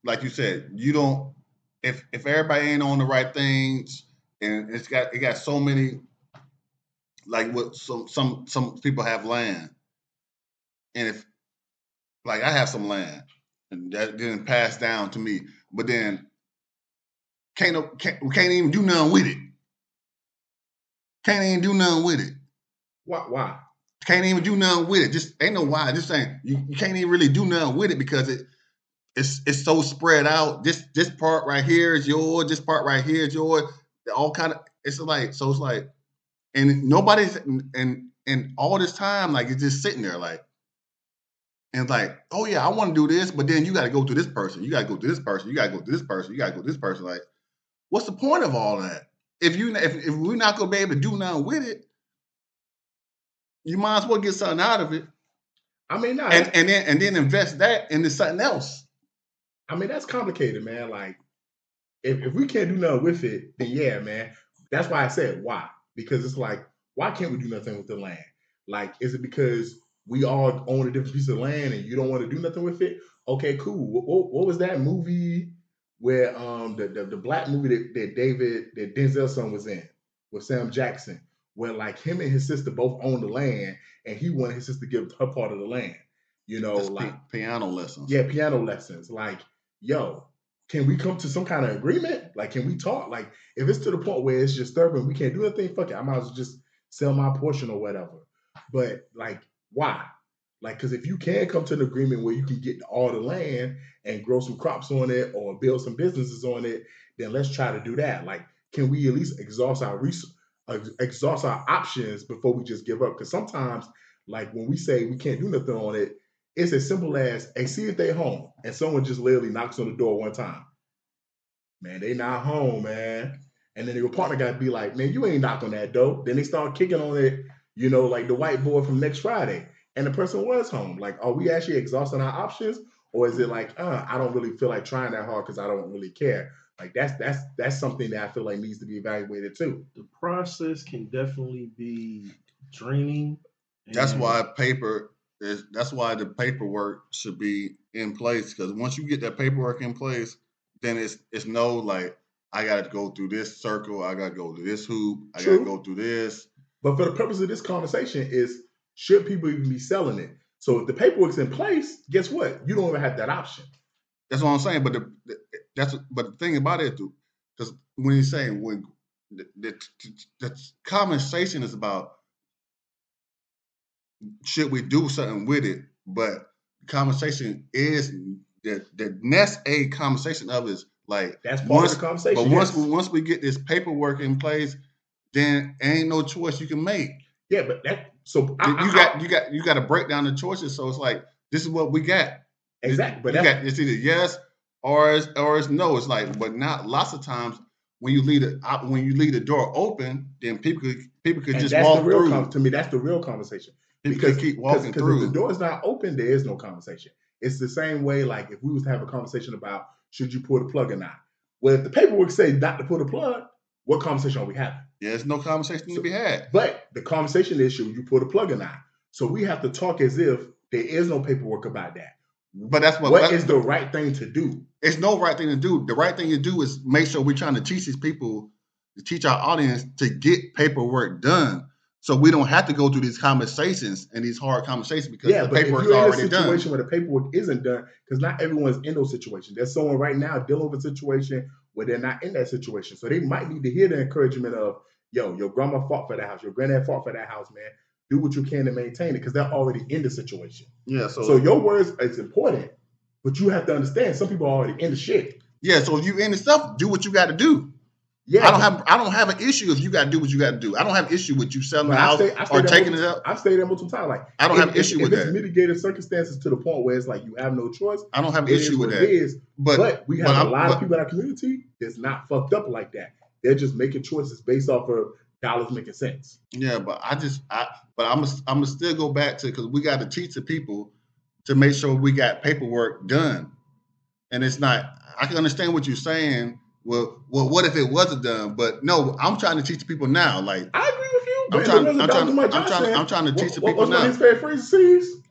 like you said, you don't. If everybody ain't on the right things, and it got so many, like what some people have land, and if like I have some land, and that didn't pass down to me, but then we can't even do nothing with it. Can't even do nothing with it. Why? Can't even do nothing with it. Just ain't no why. Just saying you can't even really do nothing with it because it's so spread out. This part right here is yours. This part right here is yours. All kind of it's like and nobody's and all this time like it's just sitting there like and it's like oh yeah I want to do this but then you got to go through this person. You got to go through this person. You got to go through this person. You got to go through this person. Like what's the point of all that? If we're not gonna be able to do nothing with it, you might as well get something out of it. I mean, no, and then invest that into something else. I mean, that's complicated, man. Like, if we can't do nothing with it, then yeah, man. That's why I said why. Because it's like, why can't we do nothing with the land? Like, is it because we all own a different piece of land and you don't want to do nothing with it? Okay, cool. What was that movie where the black movie that Denzel's son was in with Sam Jackson, where like him and his sister both owned the land and he wanted his sister to give her part of the land. You know, that's like piano lessons. Yeah, piano lessons. Like, yo, can we come to some kind of agreement? Like, can we talk? Like, if it's to the point where it's disturbing, we can't do anything, fuck it. I might as well just sell my portion or whatever. But like, why? Like, because if you can come to an agreement where you can get all the land and grow some crops on it or build some businesses on it, then let's try to do that. Like, can we at least exhaust our options before we just give up? Because sometimes, like when we say we can't do nothing on it, it's as simple as, hey, see if they home. And someone just literally knocks on the door one time. Man, they not home, man. And then your partner got to be like, man, you ain't knock on that door. Then they start kicking on it, you know, like the white boy from Next Friday. And the person was home. Like, are we actually exhausting our options? Or is it like, I don't really feel like trying that hard because I don't really care? Like, that's something that I feel like needs to be evaluated too. The process can definitely be draining. That's why that's why the paperwork should be in place. Because once you get that paperwork in place, then it's no like, I got to go through this circle. I got to go through this hoop. I got to go through this. But for the purpose of this conversation is, should people even be selling it? So if the paperwork's in place, guess what? You don't even have that option. That's what I'm saying. But the thing about it, because when you're saying when the conversation is about should we do something with it, but the conversation is the next conversation of is like that's part of the conversation. But once we get this paperwork in place, then ain't no choice you can make. Yeah, but you got to break down the choices. So it's like this is what we got. Exactly, but it's either yes or it's no. It's like, but not lots of times when you leave the door open, then people could just walk through. To me, that's the real conversation. People could keep walking through. Because if the door is not open, there is no conversation. It's the same way. Like if we was to have a conversation about should you pull the plug or not. Well, if the paperwork say not to pull the plug, what conversation are we having? Yeah, there's no conversation to be had. But the conversation is, should you pull the plug or not? So we have to talk as if there is no paperwork about that. But that's what is the right thing to do? It's no right thing to do. The right thing to do is make sure we're trying to teach these people, to teach our audience to get paperwork done. So we don't have to go through these conversations and these hard conversations because the paperwork is already done. If you're in a situation where the paperwork isn't done, because not everyone's in those situations. There's someone right now dealing with a situation where they're not in that situation. So they might need to hear the encouragement of, yo, your grandma fought for that house. Your granddad fought for that house, man. Do what you can to maintain it because they're already in the situation. Yeah. So your words is important, but you have to understand some people are already in the shit. Yeah. So if you in the stuff, do what you got to do. Yeah, I don't have an issue if you got to do what you got to do. I don't have an issue with you selling the house or taking it up. I've stayed there multiple times. Like I don't have an issue with that. If it's mitigated circumstances to the point where it's like you have no choice, I don't have an issue with that. It is, but we have a lot of people in our community that's not fucked up like that. They're just making choices based off of dollars making sense. Yeah, but I'm gonna still go back to, because we got to teach the people to make sure we got paperwork done, and it's not. I can understand what you're saying. Well, what if it wasn't done? But no, I'm trying to teach the people now. Like, I agree with you. I'm trying to teach the people what's now. What's his favorite phrase? Sees?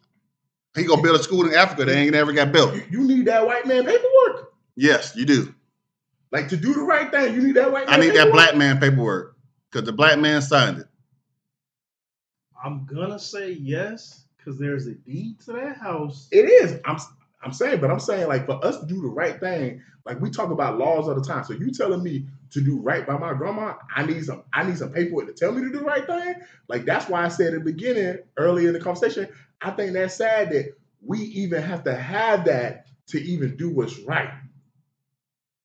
He gonna build a school in Africa that ain't never got built. You need that white man paperwork. Yes, you do. Like, to do the right thing, you need that white man. I need that black man paperwork because the black man signed it. I'm gonna say yes because there's a deed to that house. It is. I'm saying like, for us to do the right thing, like we talk about laws all the time. So you telling me to do right by my grandma, I need some paperwork to tell me to do the right thing. Like, that's why I said at the beginning, early in the conversation, I think that's sad that we even have to have that to even do what's right.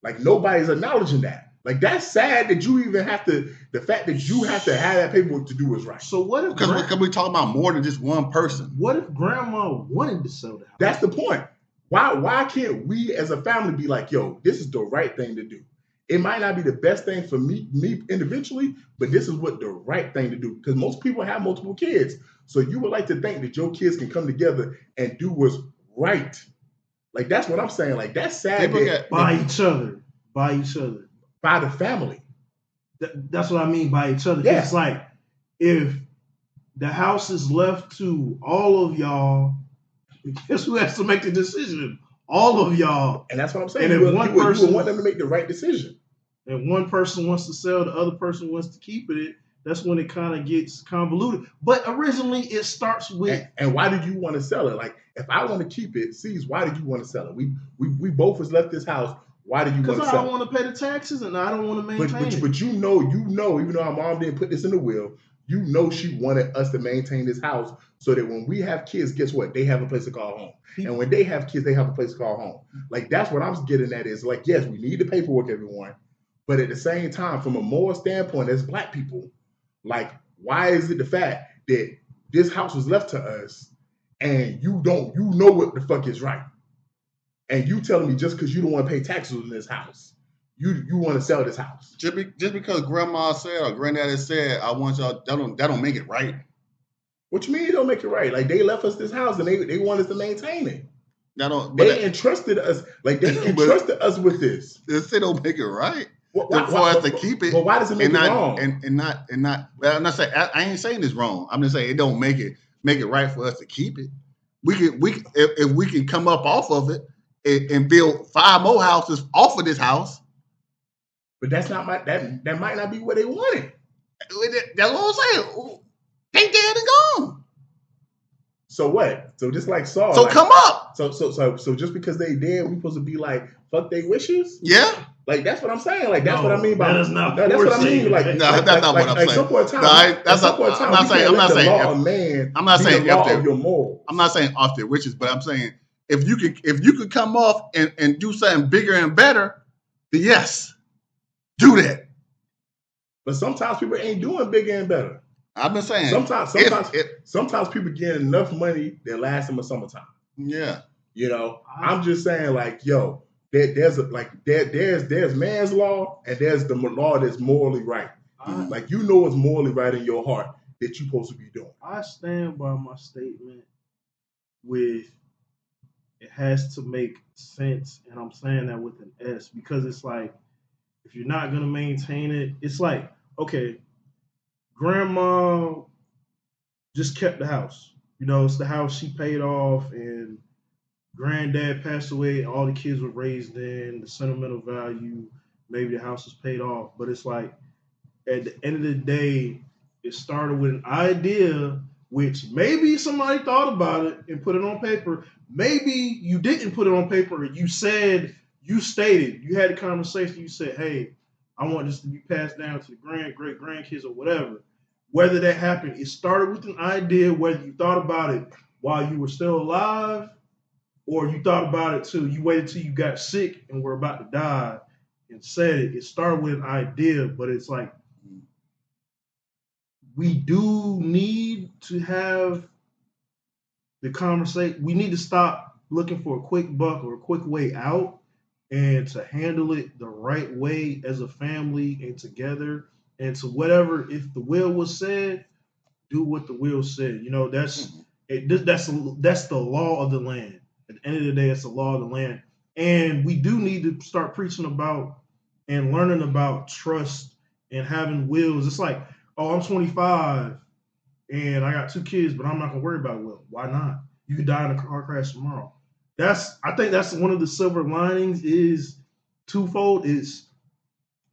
Like, nobody's acknowledging that. Like, that's sad that you even have to, the fact that you have to have that paperwork to do what's right. So what if, because we talking about more than just one person. What if grandma wanted to sell the house? That's the point. Why can't we as a family be like, yo, this is the right thing to do? It might not be the best thing for me individually, but this is what the right thing to do. Because most people have multiple kids. So you would like to think that your kids can come together and do what's right. Like, that's what I'm saying. Like, that's sad. By each other. By the family. That's what I mean by each other. Yeah. It's like, if the house is left to all of y'all, guess who has to make the decision? All of y'all. And that's what I'm saying. And if one person would want them to make the right decision. And one person wants to sell, the other person wants to keep it, that's when it kind of gets convoluted. But originally it starts with... And why did you want to sell it? Like, if I want to keep it, C's, why did you want to sell it? We both has left this house. Why did you want to sell it? Because I don't want to pay the taxes and I don't want to maintain it. But you know, even though our mom didn't put this in the will, you know she wanted us to maintain this house so that when we have kids, guess what? They have a place to call home. And when they have kids, they have a place to call home. Like, that's what I'm getting at is, like, yes, we need the paperwork, everyone. But at the same time, from a moral standpoint, as black people, like, why is it the fact that this house was left to us and you know what the fuck is right? And you telling me just because you don't want to pay taxes on this house, you want to sell this house. Just because grandma said or granddaddy said, I want y'all, that don't make it right. What you mean it don't make it right? Like, they left us this house and they want us to maintain it. They entrusted us, like, they entrusted us with this. They don't make it right. For us to keep it. But why does it make it wrong? And not. Well, I'm not saying I ain't saying it's wrong. I'm just saying it don't make it right for us to keep it. If we can come up off of it and build 5 more houses off of this house. But that's not that might not be what they wanted. That's what I'm saying. They dead and gone. So what? So just like Saul. So like, come up. So just because they dead, we supposed to be like, fuck their wishes? Yeah. Like, that's what I'm saying. Like, that's what I mean by that is not. That's what I mean. Like, no, that's not what I'm saying. At some point in time, I'm not saying. I'm not saying I'm not saying off their wishes, but I'm saying if you could come off and do something bigger and better, then yes, do that. But sometimes people ain't doing bigger and better. I've been saying sometimes people get enough money that lasts them a summertime. Yeah, you know. I'm just saying, like, yo, there's man's law and there's the law that's morally right. Like, you know what's morally right in your heart that you're supposed to be doing. I stand by my statement with it has to make sense, and I'm saying that with an S because it's like if you're not gonna maintain it, it's like, okay, grandma just kept the house. You know, it's the house she paid off, and granddad passed away, and all the kids were raised in, the sentimental value, maybe the house was paid off. But it's like, at the end of the day, it started with an idea, which maybe somebody thought about it and put it on paper. Maybe you didn't put it on paper. You stated, you had a conversation, you said, hey, I want this to be passed down to the great grandkids or whatever. Whether that happened, it started with an idea, whether you thought about it while you were still alive, or you thought about it till you waited till you got sick and were about to die, and said it. It started with an idea, but it's like we do need to have the conversation. We need to stop looking for a quick buck or a quick way out, and to handle it the right way as a family and together. And to whatever, if the will was said, do what the will said. You know, that's the law of the land. At the end of the day, it's the law of the land. And we do need to start preaching about and learning about trust and having wills. It's like, oh, I'm 25 and I got 2 kids, but I'm not gonna worry about a will. Why not? You could die in a car crash tomorrow. I think that's one of the silver linings is twofold. Is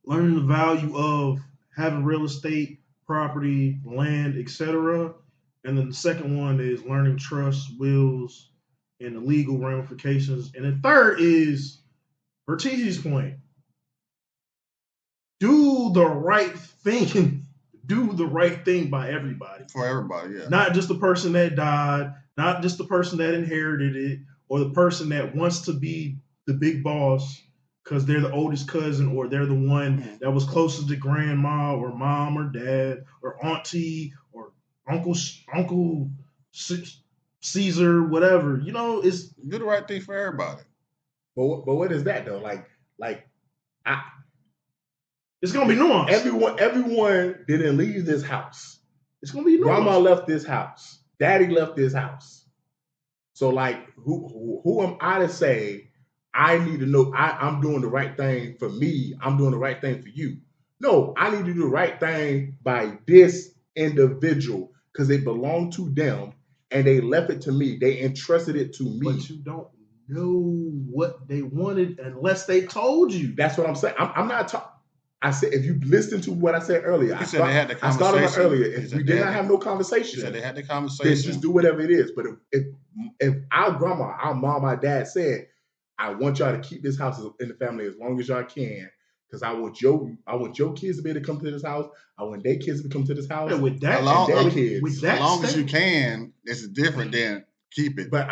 learning the value of having real estate, property, land, etc. And then the second one is learning trust, wills, and the legal ramifications. And the third is Bertizzi's point. Do the right thing. Do the right thing by everybody. For everybody, yeah. Not just the person that died, not just the person that inherited it, or the person that wants to be the big boss because they're the oldest cousin, or they're the one that was closest to grandma or mom or dad or auntie or uncle Caesar, whatever. You know, it's do the right thing for everybody. But what is that though? It's gonna be nuanced. Everyone didn't leave this house. It's gonna be nuanced. Grandma left this house. Daddy left this house. So like, who am I to say I need to know I'm doing the right thing for me? I'm doing the right thing for you. No, I need to do the right thing by this individual because it belonged to them and they left it to me. They entrusted it to me. But you don't know what they wanted unless they told you. That's what I'm saying. I'm not talking. I said, if you listen to what I said earlier, I started earlier. If we did not have no conversation, you said they had the conversation. Then just do whatever it is. But if our grandma, our mom, our dad said, I want y'all to keep this house in the family as long as y'all can, because I want your kids to be able to come to this house. I want their kids to come to this house. Yeah, with that, as long as you can, it's different than keep it. But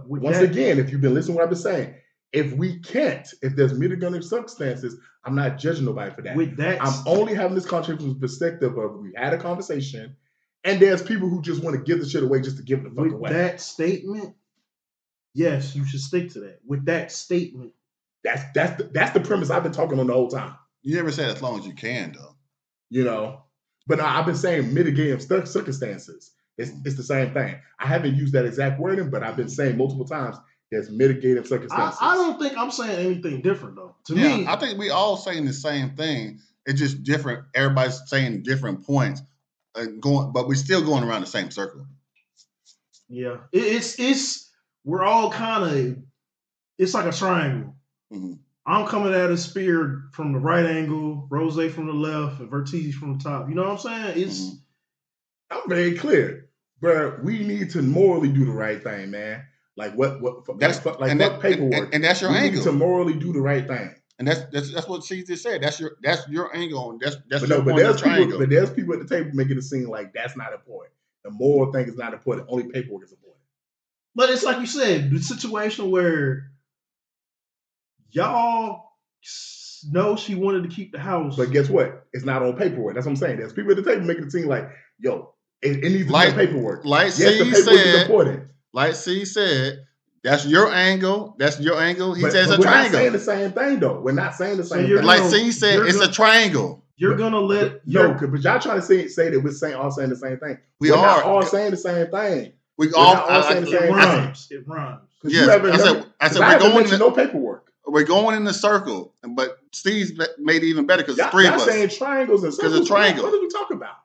once again, if you've been listening to what I've been saying, if we can't, if there's mitigating circumstances, I'm not judging nobody for that. With that, I'm only having this conversation from the perspective of we had a conversation, and there's people who just want to give the shit away just to give it the fuck away. With that statement, yes, you should stick to that. With that statement, that's the premise I've been talking on the whole time. You never said as long as you can, though. You know, but I've been saying mitigating circumstances. It's the same thing. I haven't used that exact wording, but I've been saying multiple times. There's mitigating circumstances. I don't think I'm saying anything different though. To me, I think we all saying the same thing. It's just different. Everybody's saying different points, but we're still going around the same circle. Yeah, it's we're all kind of. It's like a triangle. Mm-hmm. I'm coming at a spear from the right angle, Rose from the left, and Vertiz from the top. You know what I'm saying? It's. I'm very clear, bro. We need to morally do the right thing, man. Like what paperwork, and that's your angle. Need to morally do the right thing, and that's what she just said. That's your angle, and that's your point of the triangle. But there's people at the table making it seem like that's not important. The moral thing is not important. Only paperwork is important. But it's like you said, the situation where y'all know she wanted to keep the house, but guess what? It's not on paperwork. That's what I'm saying. There's people at the table making it seem like, yo, it needs to be on paperwork. Like yes, the paperwork is important. Like C said, that's your angle. That's your angle. He says it's a triangle. We're not saying the same thing, though. We're not saying the same thing. Like C said, it's a triangle. You're gonna let but y'all trying to say that we're all saying the same thing. We're not all saying the same thing. We're all saying the same thing. It rhymes. Yeah, I said we're going into no paperwork. We're going in the circle, but Steve's made it even better because it's 3 of us. Y'all saying triangles and circles. Because a triangle. What are we talking about?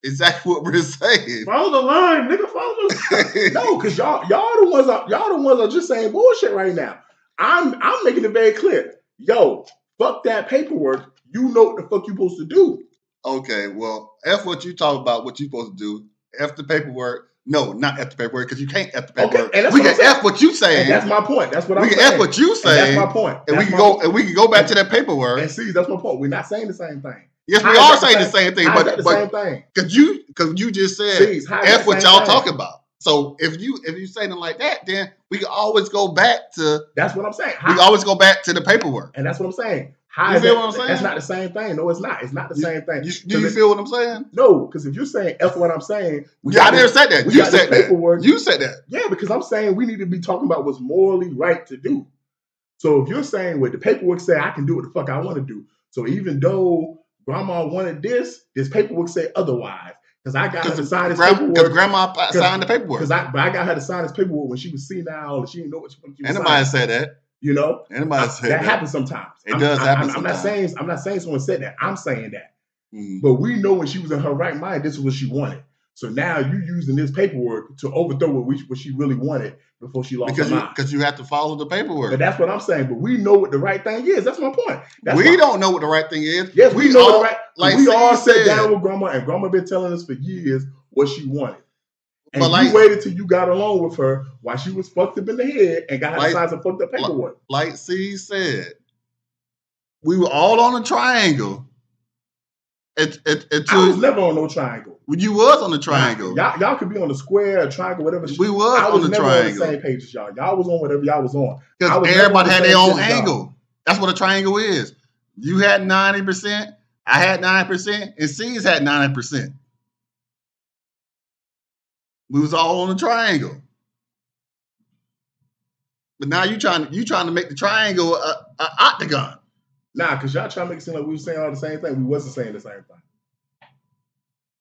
Exactly what we're saying. Follow the line, nigga. Follow the line. No, because y'all the ones are just saying bullshit right now. I'm making it very clear. Yo, fuck that paperwork. You know what the fuck you supposed to do. Okay, well, F what you talk about, what you supposed to do. F the paperwork. No, not F the paperwork, because you can't F the paperwork. Okay, we can F what you saying. And that's my point. That's what I'm saying. We can F what you saying. That's my point. And we can go back to that paperwork. And see, that's my point. We're not saying the same thing. Yes, we are saying the same thing, but same thing. Because you just said F what y'all talking about. So if you say them like that, then we can always go back to. That's what I'm saying. We can always go back to the paperwork. And that's what I'm saying. You feel what I'm saying? That's not the same thing. No, it's not. It's not the same thing. Do you feel what I'm saying? No, because if you're saying F what I'm saying, I never said that. You said that. You said that. Yeah, because I'm saying we need to be talking about what's morally right to do. So if you're saying what the paperwork say, I can do what the fuck I want to do. So even though grandma wanted this paperwork say otherwise. Because I got her to sign this paperwork. Because grandma signed the paperwork. But I got her to sign this paperwork when she was senile and she didn't know what she was signing. Anybody said that. You know? Anybody said that. That happens sometimes. It does happen I'm not saying someone said that. I'm saying that. Mm-hmm. But we know when she was in her right mind, this is what she wanted. So now you using this paperwork to overthrow what she really wanted before she lost her mind. Because you have to follow the paperwork. But that's what I'm saying. But we know what the right thing is. That's my point. We don't know what the right thing is. Yes, we know all, the right. Like we all sat down with grandma, and grandma been telling us for years what she wanted. And you waited till you got along with her while she was fucked up in the head and got her to sign some fucked up paperwork. Like C said, we were all on a triangle. I was never on no triangle. You was on the triangle. Y'all could be on the square, a triangle, whatever. We was on the triangle. I was never on the same page as y'all. Y'all was on whatever y'all was on. Because everybody had their own angle. That's what a triangle is. You had 90%, I had 9%, and C's had 9%. We was all on a triangle. But now you trying to make the triangle a octagon. Nah, because y'all trying to make it seem like we were saying all the same thing. We wasn't saying the same thing.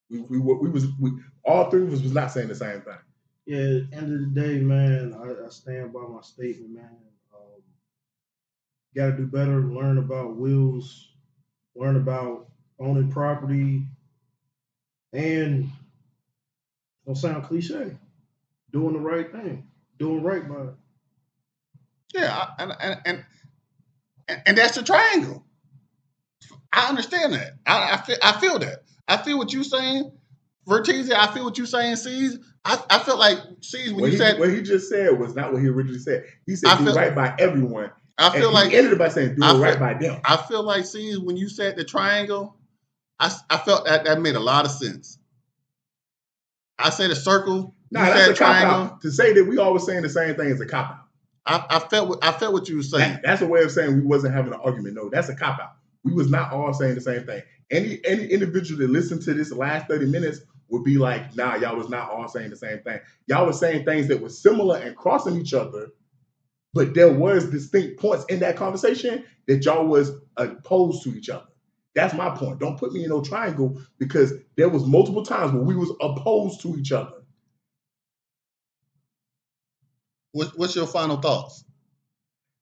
We all three of us was not saying the same thing. Yeah, at the end of the day, man, I stand by my statement, man. Got to do better, learn about wills, learn about owning property, and don't sound cliche, doing the right thing, doing right by it. Yeah, and that's the triangle. I understand that. I feel that. I feel what you're saying, Vertizi. I feel what you're saying, C's. I felt like C's when you said what he just said was not what he originally said. He said do right by everyone. I feel like he ended it by saying do right by them. I feel like C's when you said the triangle, I felt that made a lot of sense. I said a circle. No, that's a cop-out. To say that we always saying the same thing is a cop-out. I felt what you were saying. That's a way of saying we wasn't having an argument. No, that's a cop-out. We was not all saying the same thing. Any individual that listened to this last 30 minutes would be like, nah, y'all was not all saying the same thing. Y'all was saying things that were similar and crossing each other, but there was distinct points in that conversation that y'all was opposed to each other. That's my point. Don't put me in no triangle because there was multiple times where we was opposed to each other. What's your final thoughts?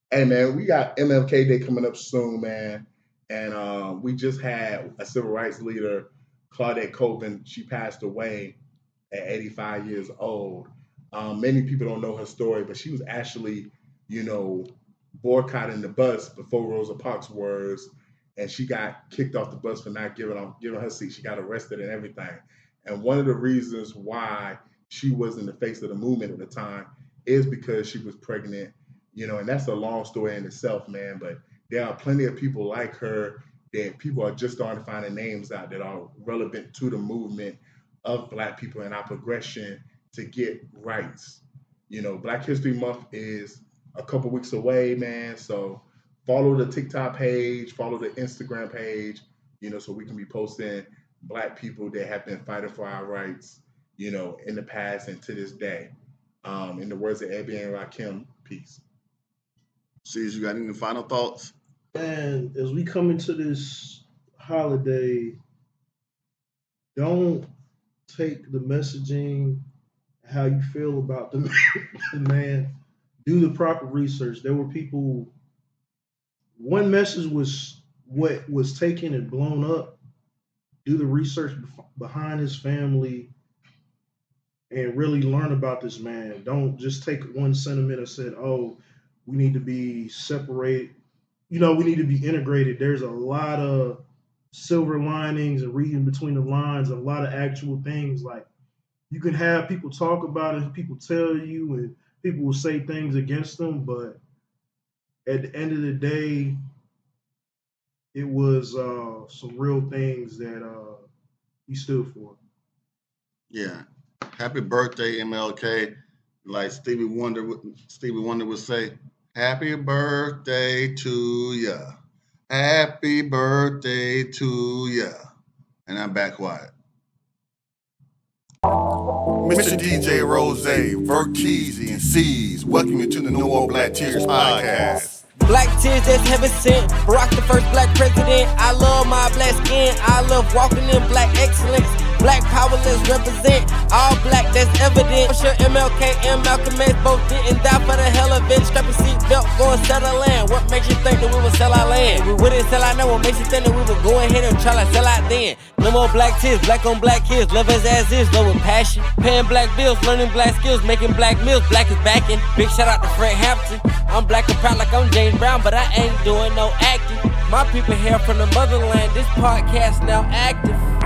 Hey, man, we got MLK Day coming up soon, man. And we just had a civil rights leader, Claudette Colvin. She passed away at 85 years old. Many people don't know her story, but she was actually, boycotting the bus before Rosa Parks was, and she got kicked off the bus for not giving her seat. She got arrested and everything. And one of the reasons why she was in the face of the movement at the time is because she was pregnant, and that's a long story in itself, man. But there are plenty of people like her that people are just starting to find the names out that are relevant to the movement of Black people and our progression to get rights. Black History Month is a couple weeks away, man. So follow the TikTok page, follow the Instagram page, so we can be posting Black people that have been fighting for our rights, in the past and to this day. In the words of Ebby and Rakim, peace. C's, you got any final thoughts? And as we come into this holiday, don't take the messaging, how you feel about the man. Do the proper research. There were people, one message was what was taken and blown up. Do the research behind his family and really learn about this man. Don't just take one sentiment and said, oh, we need to be separated. We need to be integrated. There's a lot of silver linings and reading between the lines, a lot of actual things. Like, you can have people talk about it, people tell you, and people will say things against them, but at the end of the day, it was some real things that he stood for. Yeah. Happy birthday, MLK. Like Stevie Wonder would say, happy birthday to ya. Happy birthday to ya. And I'm back quiet. Mr. DJ Rose, Verteezy, and C's, welcome you to the No More Black Tears podcast. Black tears that's heaven sent. Barack the first black president. I love my black skin. I love walking in black excellence. Black power, let's represent. All black, that's evident. For sure, MLK and Malcolm X both didn't die for the hell of it. Strap your seatbelt, go and sell our land. What makes you think that we would sell our land? We wouldn't sell our land. What makes you think that we would go ahead and try to sell out then? No more black tears, black on black kids. Love us as is, love with passion. Paying black bills, learning black skills, making black meals. Black is backing. Big shout out to Fred Hampton. I'm black and proud like I'm James Brown, but I ain't doing no acting. My people here from the motherland. This podcast now active.